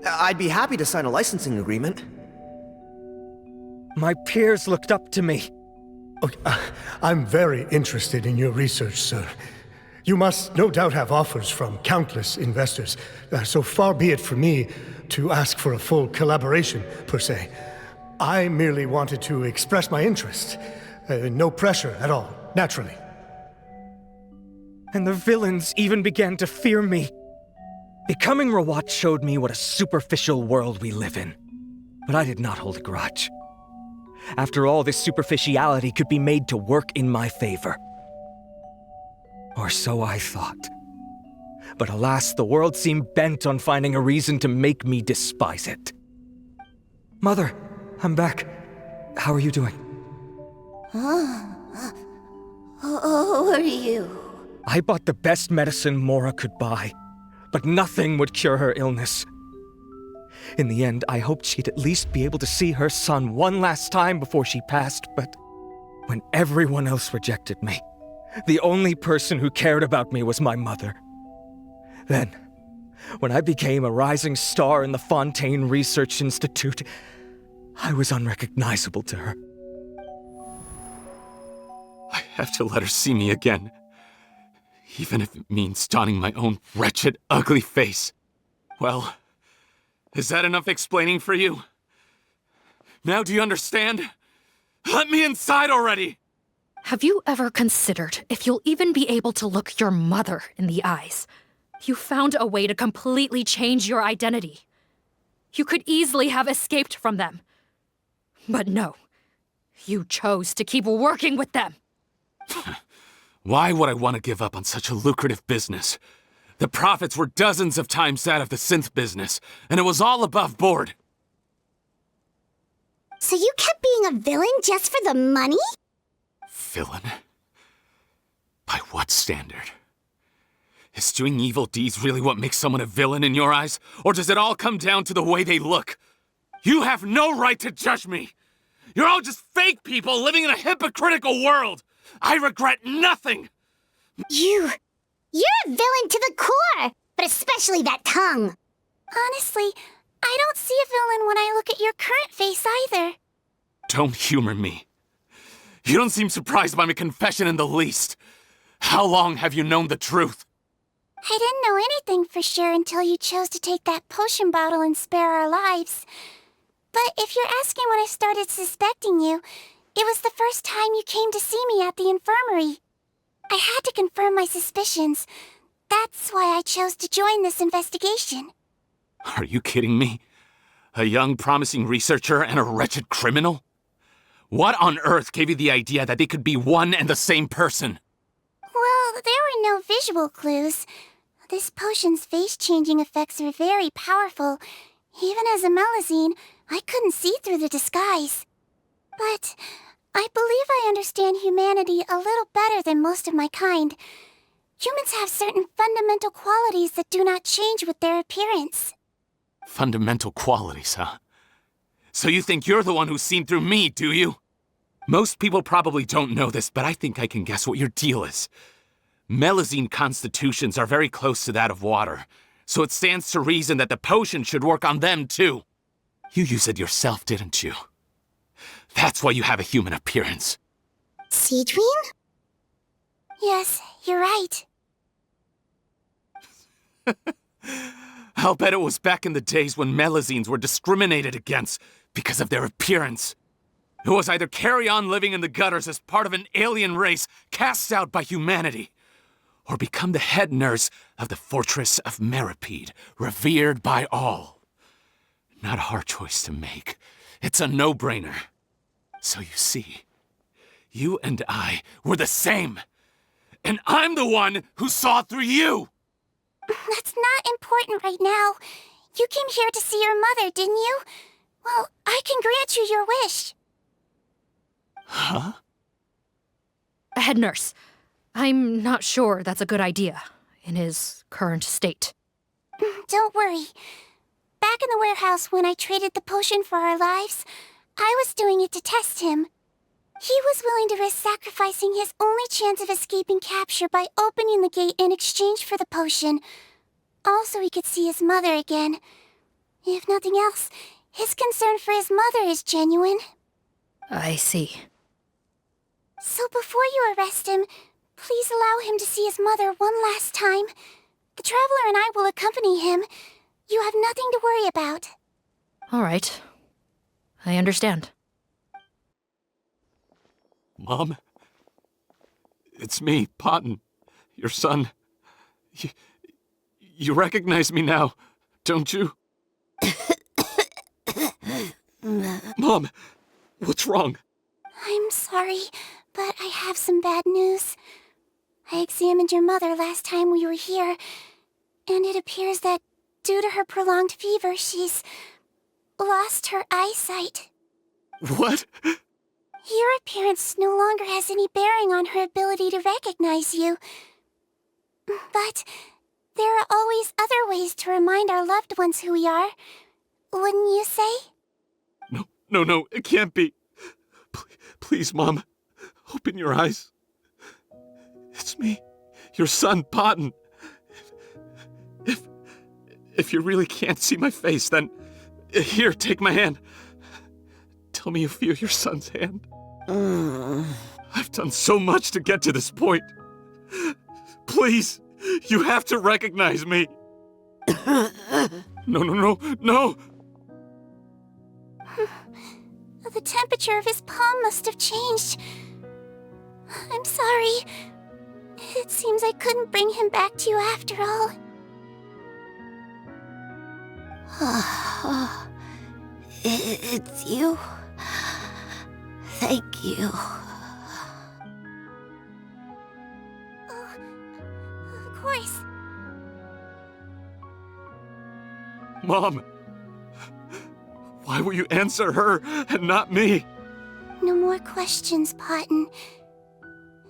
I'd be happy to sign a licensing agreement. My peers looked up to me. Okay, I'm very interested in your research, sir. You must no doubt have offers from countless investors, so far be it from me to ask for a full collaboration, per se. I merely wanted to express my interest. No pressure at all, naturally. And the villains even began to fear me. Becoming Rawat showed me what a superficial world we live in. But I did not hold a grudge. After all, this superficiality could be made to work in my favor. Or so I thought. But alas, the world seemed bent on finding a reason to make me despise it. Mother, I'm back. How are you doing? Who are you? I bought the best medicine Mora could buy, but nothing would cure her illness. In the end, I hoped she'd at least be able to see her son one last time before she passed, but when everyone else rejected me, the only person who cared about me was my mother. Then, when I became a rising star in the Fontaine Research Institute, I was unrecognizable to her. I have to let her see me again. Even if it means donning my own wretched, ugly face. Well, is that enough explaining for you? Now do you understand? Let me inside already! Have you ever considered if you'll even be able to look your mother in the eyes? You found a way to completely change your identity. You could easily have escaped from them. But no, you chose to keep working with them. Why would I want to give up on such a lucrative business? The profits were dozens of times that of the synth business, and it was all above board. So you kept being a villain just for the money? Villain? By what standard? Is doing evil deeds really what makes someone a villain in your eyes? Or does it all come down to the way they look? You have no right to judge me! You're all just fake people living in a hypocritical world! I regret nothing! You're a villain to the core, but especially that tongue. Honestly, I don't see a villain when I look at your current face either. Don't humor me. You don't seem surprised by my confession in the least. How long have you known the truth? I didn't know anything for sure until you chose to take that potion bottle and spare our lives. But if you're asking when I started suspecting you, it was the first time you came to see me at the infirmary. I had to confirm my suspicions. That's why I chose to join this investigation. Are you kidding me? A young, promising researcher and a wretched criminal? What on earth gave you the idea that they could be one and the same person? Well, there were no visual clues. This potion's face-changing effects are very powerful. Even as a Melazine, I couldn't see through the disguise. But I believe I understand humanity a little better than most of my kind. Humans have certain fundamental qualities that do not change with their appearance. Fundamental qualities, huh? So you think you're the one who's seen through me, do you? Most people probably don't know this, but I think I can guess what your deal is. Melazine constitutions are very close to that of water, so it stands to reason that the potion should work on them too. You use it yourself, didn't you? That's why you have a human appearance. Cedrine? Yes, you're right. I'll bet it was back in the days when Melazines were discriminated against because of their appearance. It was either carry on living in the gutters as part of an alien race cast out by humanity, or become the head nurse of the Fortress of Meripede, revered by all. Not a hard choice to make. It's a no-brainer. So you see, you and I were the same. And I'm the one who saw through you! That's not important right now. You came here to see your mother, didn't you? Well, I can grant you your wish. Huh? Head nurse, I'm not sure that's a good idea in his current state. Don't worry. Back in the warehouse when I traded the potion for our lives, I was doing it to test him. He was willing to risk sacrificing his only chance of escaping capture by opening the gate in exchange for the potion. Also, he could see his mother again. If nothing else, his concern for his mother is genuine. I see. So before you arrest him, please allow him to see his mother one last time. The Traveler and I will accompany him. You have nothing to worry about. All right. I understand. Mom? It's me, Potton, your son. You recognize me now, don't you? Mom, what's wrong? I'm sorry, but I have some bad news. I examined your mother last time we were here, and it appears that due to her prolonged fever, she's lost her eyesight. What? Your appearance no longer has any bearing on her ability to recognize you. But there are always other ways to remind our loved ones who we are. Wouldn't you say? No, it can't be. Please, Mom, open your eyes. It's me, your son, Potton. If you really can't see my face, then here, take my hand. Tell me you feel your son's hand. I've done so much to get to this point. Please, you have to recognize me. No. The temperature of his palm must have changed. I'm sorry. It seems I couldn't bring him back to you after all. It's you. Thank you. Of course. Mom, why will you answer her and not me? No more questions, Potton.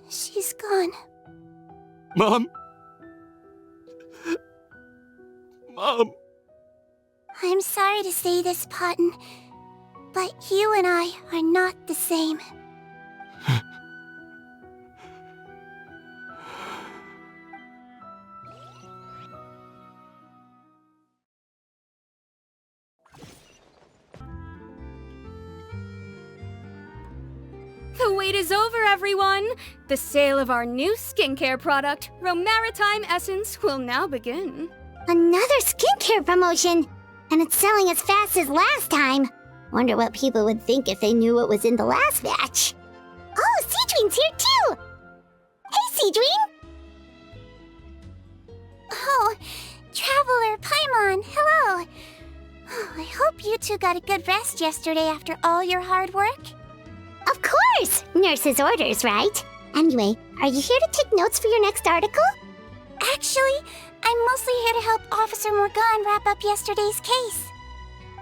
She's gone. Mom? Mom? I'm sorry to say this, Potton, but you and I are not the same. The wait is over, everyone! The sale of our new skincare product, Romaritime Essence, will now begin. Another skincare promotion! And it's selling as fast as last time. Wonder what people would think if they knew what was in the last batch. Oh, Seedween's here too! Hey, Seedween! Oh, Traveler Paimon, hello! Oh, I hope you two got a good rest yesterday after all your hard work. Of course! Nurse's orders, right? Anyway, are you here to take notes for your next article? Actually, I'm mostly here to help Officer Morgan wrap up yesterday's case.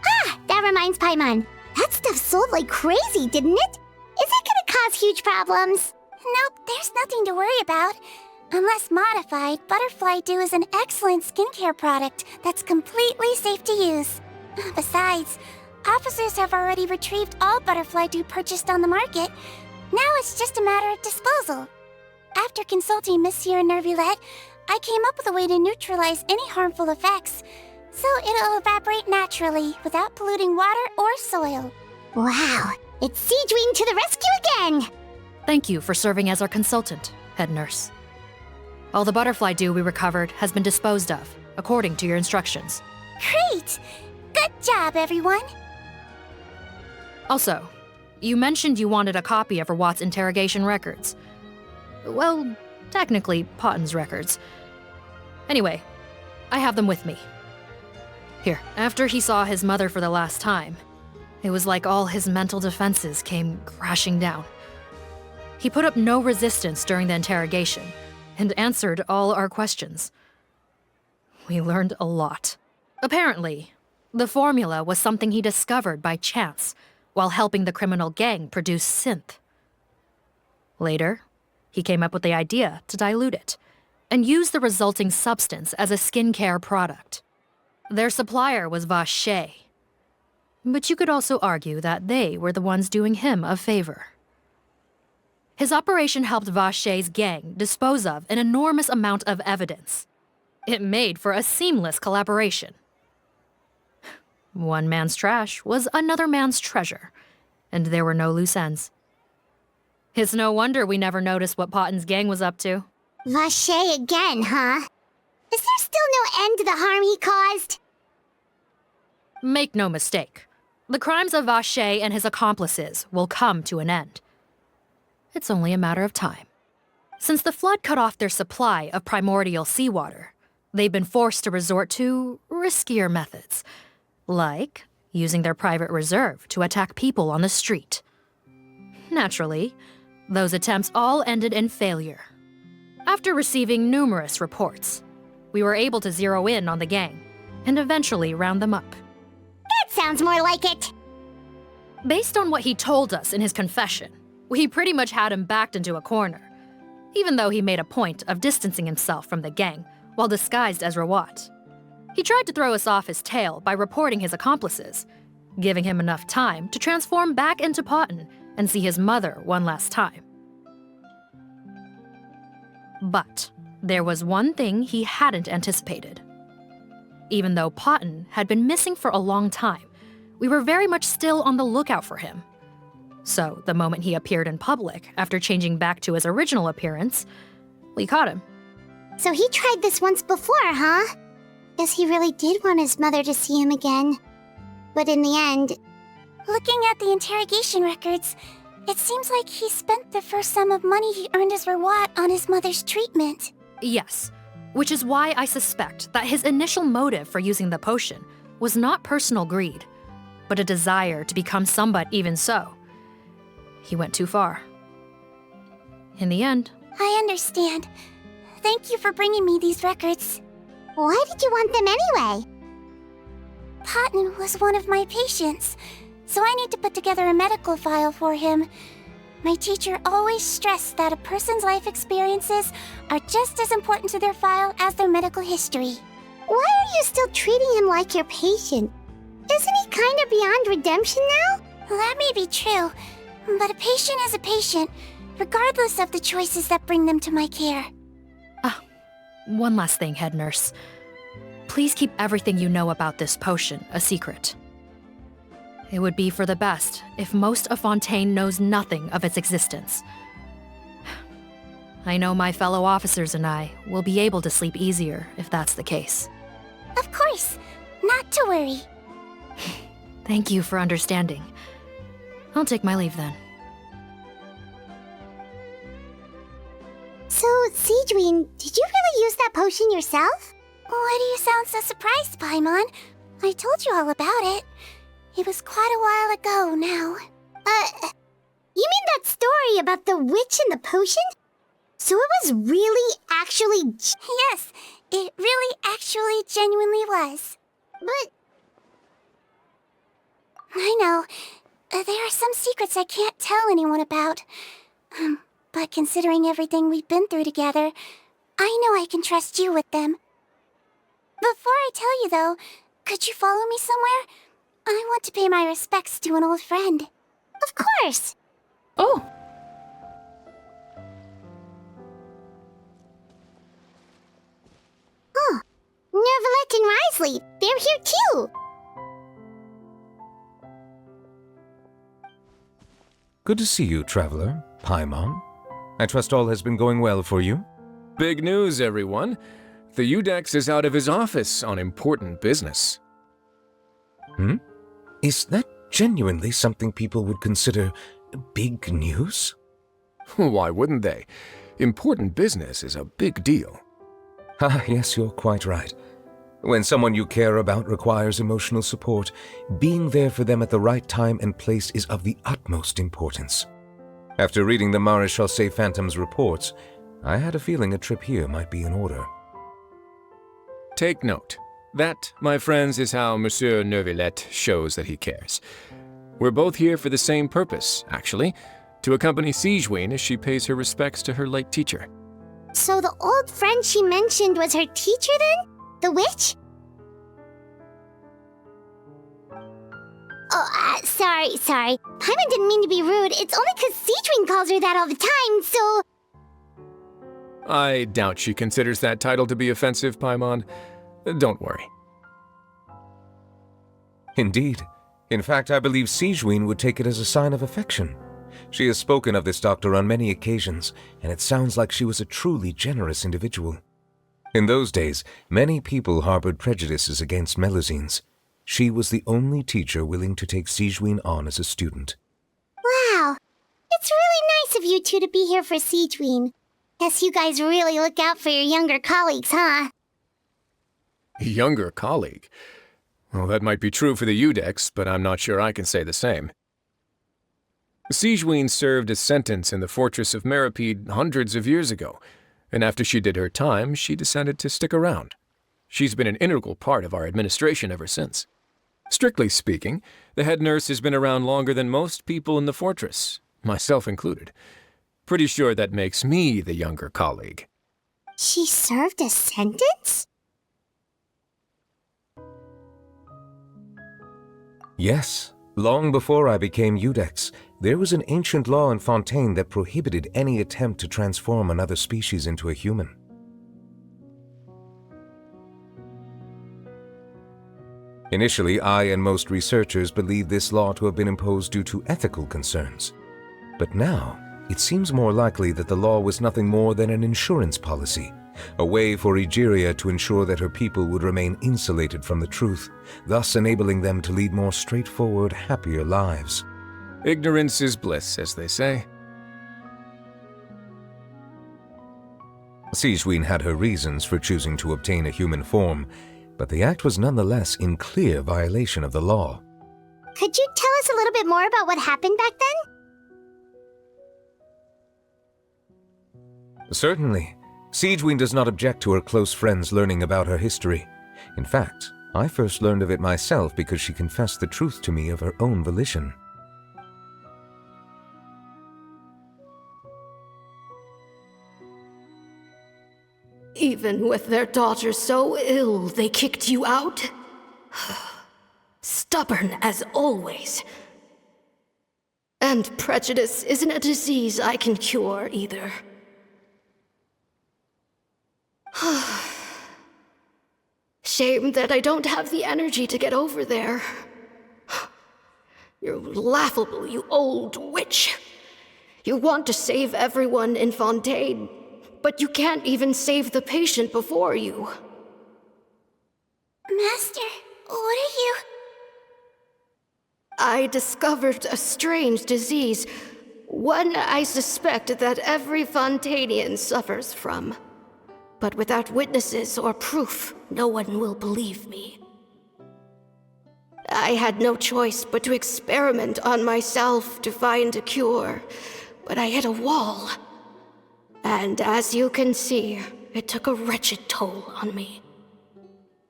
Ah, that reminds Paimon. That stuff sold like crazy, didn't it? Is it gonna cause huge problems? Nope, there's nothing to worry about. Unless modified, Butterfly Dew is an excellent skincare product that's completely safe to use. Besides, officers have already retrieved all Butterfly Dew purchased on the market. Now it's just a matter of disposal. After consulting Monsieur Nervulette, I came up with a way to neutralize any harmful effects, so it'll evaporate naturally without polluting water or soil. Wow, it's Seedween to the rescue again! Thank you for serving as our consultant, head nurse. All the butterfly dew we recovered has been disposed of, according to your instructions. Great! Good job, everyone! Also, you mentioned you wanted a copy of Rawat's interrogation records. Well, technically, Potton's records. Anyway, I have them with me. Here, after he saw his mother for the last time, it was like all his mental defenses came crashing down. He put up no resistance during the interrogation and answered all our questions. We learned a lot. Apparently, the formula was something he discovered by chance while helping the criminal gang produce synth. Later, he came up with the idea to dilute it and use the resulting substance as a skincare product. Their supplier was Vache, but you could also argue that they were the ones doing him a favor. His operation helped Vache's gang dispose of an enormous amount of evidence. It made for a seamless collaboration. One man's trash was another man's treasure, and there were no loose ends. It's no wonder we never noticed what Potton's gang was up to. Vache again, huh? Is there still no end to the harm he caused? Make no mistake, the crimes of Vache and his accomplices will come to an end. It's only a matter of time. Since the flood cut off their supply of primordial seawater, they've been forced to resort to riskier methods, like using their private reserve to attack people on the street. Naturally, those attempts all ended in failure. After receiving numerous reports, we were able to zero in on the gang and eventually round them up. That sounds more like it. Based on what he told us in his confession, we pretty much had him backed into a corner, even though he made a point of distancing himself from the gang while disguised as Rawat. He tried to throw us off his tail by reporting his accomplices, giving him enough time to transform back into Potton and see his mother one last time. But there was one thing he hadn't anticipated. Even though Potton had been missing for a long time, we were very much still on the lookout for him. So the moment he appeared in public after changing back to his original appearance, we caught him. So he tried this once before, huh? Guess he really did want his mother to see him again. But in the end... Looking at the interrogation records, it seems like he spent the first sum of money he earned as reward on his mother's treatment. Yes, which is why I suspect that his initial motive for using the potion was not personal greed, but a desire to become somebody. Even so, he went too far. In the end... I understand. Thank you for bringing me these records. Why did you want them anyway? Patton was one of my patients, so I need to put together a medical file for him. My teacher always stressed that a person's life experiences are just as important to their file as their medical history. Why are you still treating him like your patient? Isn't he kind of beyond redemption now? That may be true, but a patient is a patient, regardless of the choices that bring them to my care. One last thing, head nurse. Please keep everything you know about this potion a secret. It would be for the best if most of Fontaine knows nothing of its existence. I know my fellow officers and I will be able to sleep easier if that's the case. Of course, not to worry. Thank you for understanding. I'll take my leave then. So, Sigewinne, did you really use that potion yourself? Why do you sound so surprised, Paimon? I told you all about it. It was quite a while ago now. You mean that story about the witch and the potion? So it was really, actually... Yes, it really, actually, genuinely was. But... I know. There are some secrets I can't tell anyone about. But considering everything we've been through together, I know I can trust you with them. Before I tell you, though, could you follow me somewhere? I want to pay my respects to an old friend. Of course! Oh! Oh, Neuvillette and Risley, they're here too! Good to see you, traveler. Paimon. I trust all has been going well for you? Big news, everyone. The Udex is out of his office on important business. Is that genuinely something people would consider big news? Why wouldn't they? Important business is a big deal. Ah, yes, you're quite right. When someone you care about requires emotional support, being there for them at the right time and place is of the utmost importance. After reading the Maréchal Phantom's reports, I had a feeling a trip here might be in order. Take note. That, my friends, is how Monsieur Neuvillette shows that he cares. We're both here for the same purpose, actually, to accompany Sigewinne as she pays her respects to her late teacher. So the old friend she mentioned was her teacher then? The witch? Oh, sorry. Paimon didn't mean to be rude. It's only 'cause Sigewinne calls her that all the time, so... I doubt she considers that title to be offensive, Paimon. Don't worry. Indeed. In fact, I believe Sigewinne would take it as a sign of affection. She has spoken of this doctor on many occasions, and it sounds like she was a truly generous individual. In those days, many people harbored prejudices against Melusines. She was the only teacher willing to take Sigewinne on as a student. Wow. It's really nice of you two to be here for Sigewinne. Guess you guys really look out for your younger colleagues, huh? Younger colleague? Well, that might be true for the Udex, but I'm not sure I can say the same. Sigewinne served a sentence in the fortress of Meripede hundreds of years ago, and after she did her time, she decided to stick around. She's been an integral part of our administration ever since. Strictly speaking, the head nurse has been around longer than most people in the fortress, myself included. Pretty sure that makes me the younger colleague. She served a sentence? Yes. Long before I became Udex, there was an ancient law in Fontaine that prohibited any attempt to transform another species into a human. Initially, I and most researchers believed this law to have been imposed due to ethical concerns. But now, it seems more likely that the law was nothing more than an insurance policy, a way for Egeria to ensure that her people would remain insulated from the truth, thus enabling them to lead more straightforward, happier lives. Ignorance is bliss, as they say. Sigewinne had her reasons for choosing to obtain a human form, but the act was nonetheless in clear violation of the law. Could you tell us a little bit more about what happened back then? Certainly. Sigewinne does not object to her close friends learning about her history. In fact, I first learned of it myself because she confessed the truth to me of her own volition. Even with their daughter so ill, they kicked you out? Stubborn as always. And prejudice isn't a disease I can cure either. Shame that I don't have the energy to get over there. You're laughable, you old witch. You want to save everyone in Fontaine, but you can't even save the patient before you. Master, what are you... I discovered a strange disease, one I suspect that every Fontanian suffers from. But without witnesses or proof, no one will believe me. I had no choice but to experiment on myself to find a cure, but I hit a wall. And as you can see, it took a wretched toll on me.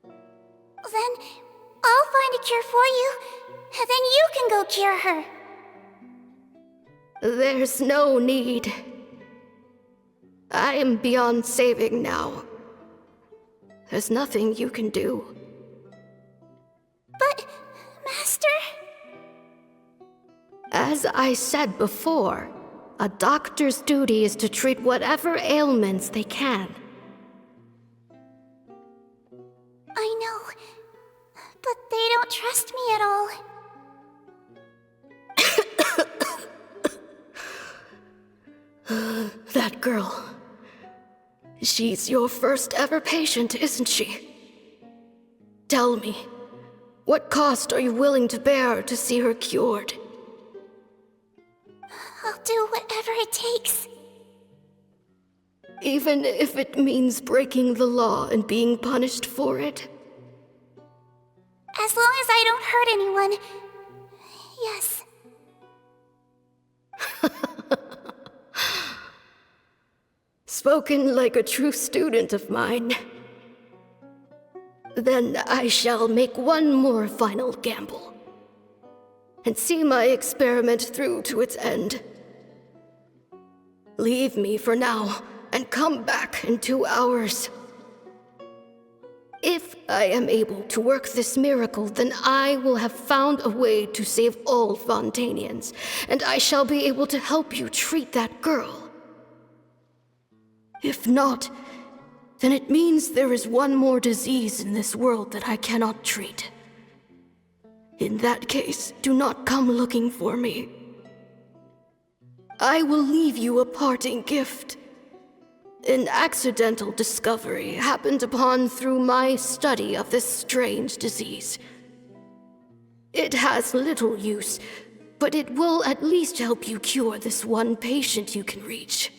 Then I'll find a cure for you, and then you can go cure her. There's no need. I am beyond saving now. There's nothing you can do. But, Master... As I said before, a doctor's duty is to treat whatever ailments they can. I know, but they don't trust me at all. That girl. She's your first ever patient, isn't she? Tell me, what cost are you willing to bear to see her cured? I'll do whatever it takes. Even if it means breaking the law and being punished for it? As long as I don't hurt anyone. Yes. Spoken like a true student of mine. Then I shall make one more final gamble. And see my experiment through to its end. Leave me for now, and come back in 2 hours. If I am able to work this miracle, then I will have found a way to save all Fontanians, and I shall be able to help you treat that girl. If not, then it means there is one more disease in this world that I cannot treat. In that case, do not come looking for me. I will leave you a parting gift. An accidental discovery happened upon through my study of this strange disease. It has little use, but it will at least help you cure this one patient you can reach.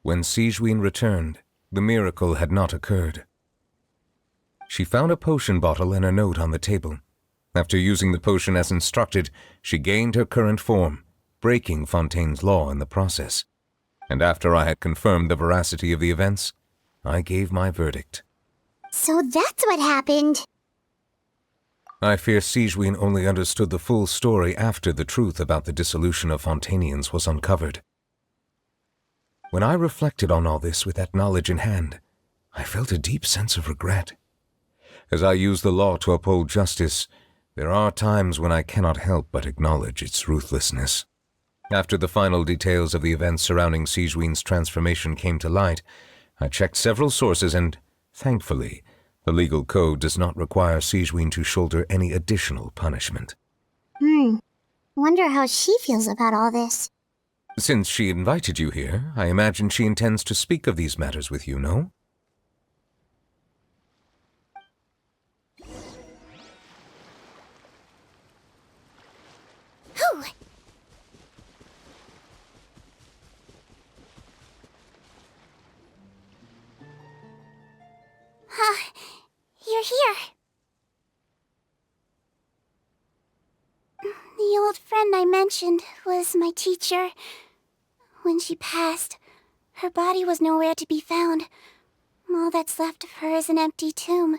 When Sigewinne returned, the miracle had not occurred. She found a potion bottle and a note on the table. After using the potion as instructed, she gained her current form, breaking Fontaine's law in the process. And after I had confirmed the veracity of the events, I gave my verdict. So that's what happened. I fear Sigewinne only understood the full story after the truth about the dissolution of Fontanians was uncovered. When I reflected on all this with that knowledge in hand, I felt a deep sense of regret. As I use the law to uphold justice, there are times when I cannot help but acknowledge its ruthlessness. After the final details of the events surrounding Sigewinne's transformation came to light, I checked several sources and, thankfully, the legal code does not require Sigewinne to shoulder any additional punishment. Wonder how she feels about all this. Since she invited you here, I imagine she intends to speak of these matters with you, no? Whew. You're here. The old friend I mentioned was my teacher. When she passed, her body was nowhere to be found. All that's left of her is an empty tomb.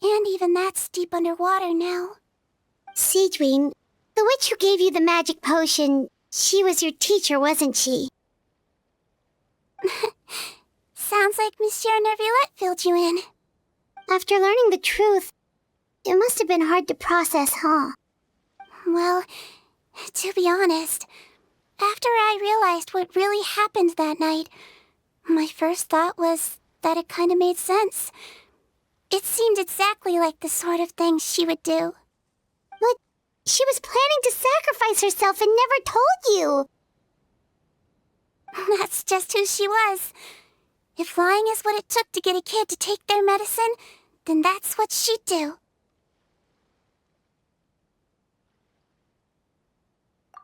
And even that's deep underwater now. Sigewinne, the witch who gave you the magic potion, she was your teacher, wasn't she? Sounds like Monsieur Neuvillette filled you in. After learning the truth, it must have been hard to process, huh? Well, to be honest, after I realized what really happened that night, my first thought was that it kind of made sense. It seemed exactly like the sort of thing she would do. But she was planning to sacrifice herself and never told you. That's just who she was. If lying is what it took to get a kid to take their medicine, then that's what she'd do.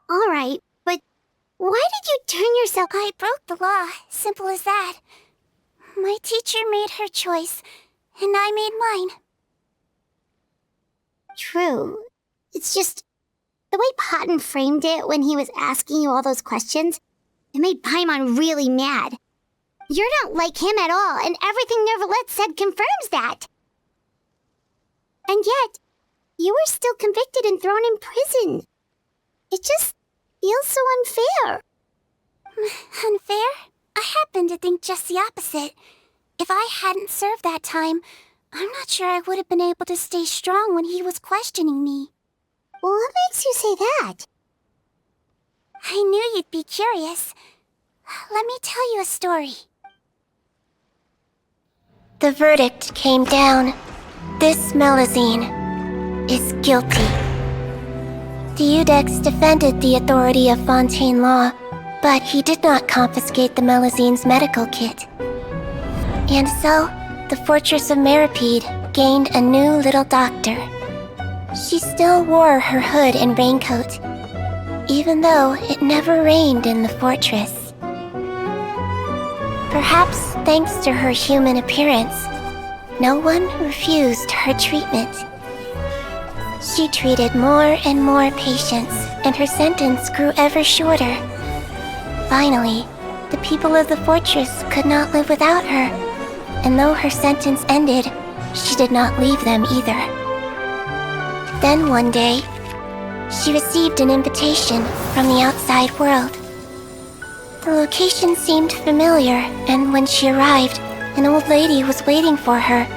All right, but why did you turn yourself... I broke the law, simple as that. My teacher made her choice, and I made mine. True. It's just... the way Potton framed it when he was asking you all those questions, it made Paimon really mad. You're not like him at all, and everything Neuvillette said confirms that. And yet, you were still convicted and thrown in prison. It just feels so unfair. Unfair? I happen to think just the opposite. If I hadn't served that time, I'm not sure I would have been able to stay strong when he was questioning me. Well, what makes you say that? I knew you'd be curious. Let me tell you a story. The verdict came down. This Melusine is guilty. The Iudex defended the authority of Fontaine law, but he did not confiscate the Melusine's medical kit. And so, the fortress of Meripede gained a new little doctor. She still wore her hood and raincoat, even though it never rained in the fortress. Perhaps thanks to her human appearance, no one refused her treatment. She treated more and more patients, and her sentence grew ever shorter. Finally, the people of the fortress could not live without her, and though her sentence ended, she did not leave them either. Then one day, she received an invitation from the outside world. The location seemed familiar, and when she arrived, an old lady was waiting for her.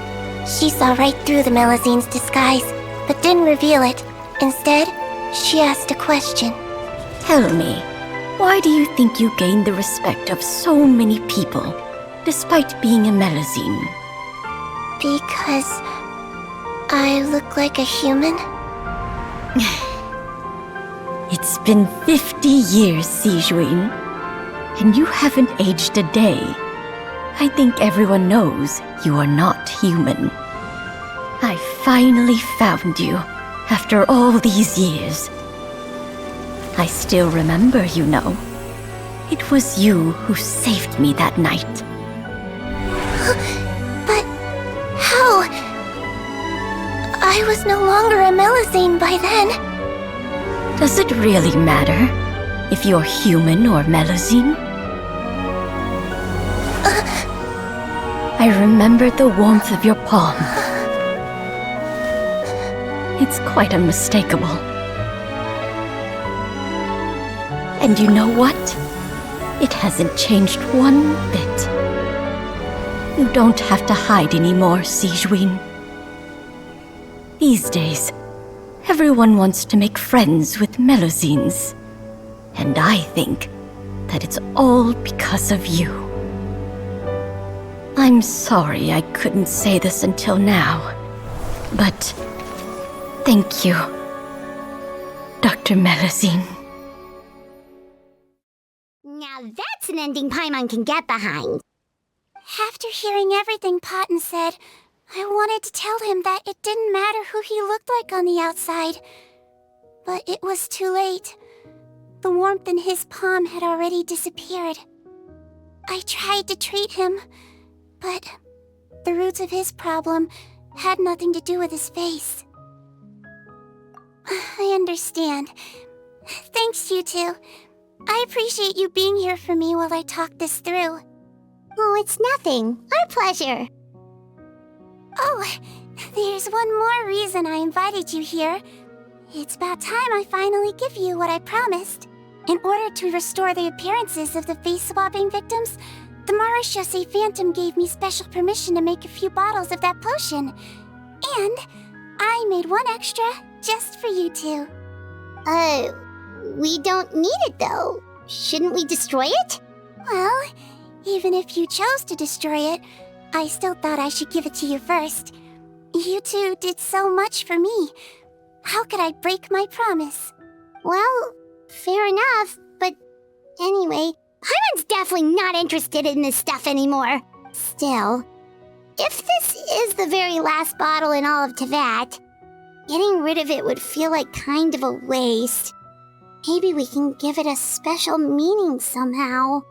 She saw right through the Melusine's disguise, but didn't reveal it. Instead, she asked a question. Tell me, why do you think you gained the respect of so many people, despite being a Melusine? Because I look like a human? It's been 50 years, Sigewinne, and you haven't aged a day. I think everyone knows you are not human. I finally found you, after all these years. I still remember, you know. It was you who saved me that night. But how? I was no longer a Melusine by then. Does it really matter if you're human or Melusine? I remember the warmth of your palm. It's quite unmistakable. And you know what? It hasn't changed one bit. You don't have to hide anymore, Sigewinne. These days, everyone wants to make friends with Melusines. And I think that it's all because of you. I'm sorry I couldn't say this until now, but thank you, Dr. Dr. Melusine. Now that's an ending Paimon can get behind. After hearing everything Potten said, I wanted to tell him that it didn't matter who he looked like on the outside. But it was too late. The warmth in his palm had already disappeared. I tried to treat him, but the roots of his problem had nothing to do with his face. I understand. Thanks, you two. I appreciate you being here for me while I talk this through. Oh, it's nothing. Our pleasure. Oh, there's one more reason I invited you here. It's about time I finally give you what I promised. In order to restore the appearances of the face-swapping victims, the Marechaussee Phantom gave me special permission to make a few bottles of that potion. And I made one extra just for you two. We don't need it though. Shouldn't we destroy it? Well, even if you chose to destroy it, I still thought I should give it to you first. You two did so much for me. How could I break my promise? Well, fair enough, but anyway, Paimon's definitely not interested in this stuff anymore. Still, if this is the very last bottle in all of Teyvat, getting rid of it would feel like kind of a waste. Maybe we can give it a special meaning somehow.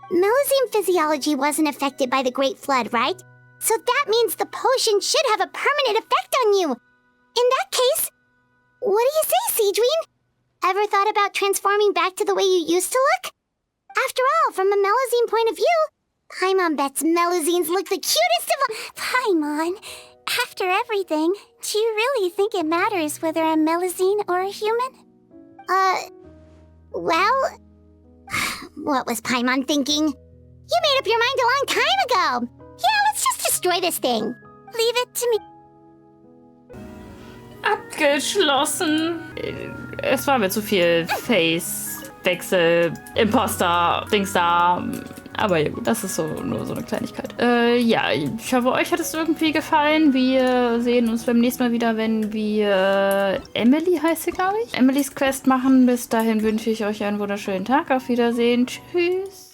Melusine physiology wasn't affected by the Great Flood, right? So that means the potion should have a permanent effect on you. In that case, what do you say, Seedween? Ever thought about transforming back to the way you used to look? After all, from a Melusine point of view, Paimon bets Melusines look the cutest of all. Paimon, after everything, do you really think it matters whether I'm Melusine or a human? Well, what was Paimon thinking? You made up your mind a long time ago. Yeah, let's just destroy this thing. Leave it to me. Abgeschlossen. Es war mir zu viel Face-Wechsel, Imposter, Dings da. Aber ja gut, das ist so nur so eine Kleinigkeit. Ja, ich hoffe, euch hat es irgendwie gefallen. Wir sehen uns beim nächsten Mal wieder, wenn wir Emily heißt sie, glaube ich. Emilys Quest machen. Bis dahin wünsche ich euch einen wunderschönen Tag. Auf Wiedersehen. Tschüss.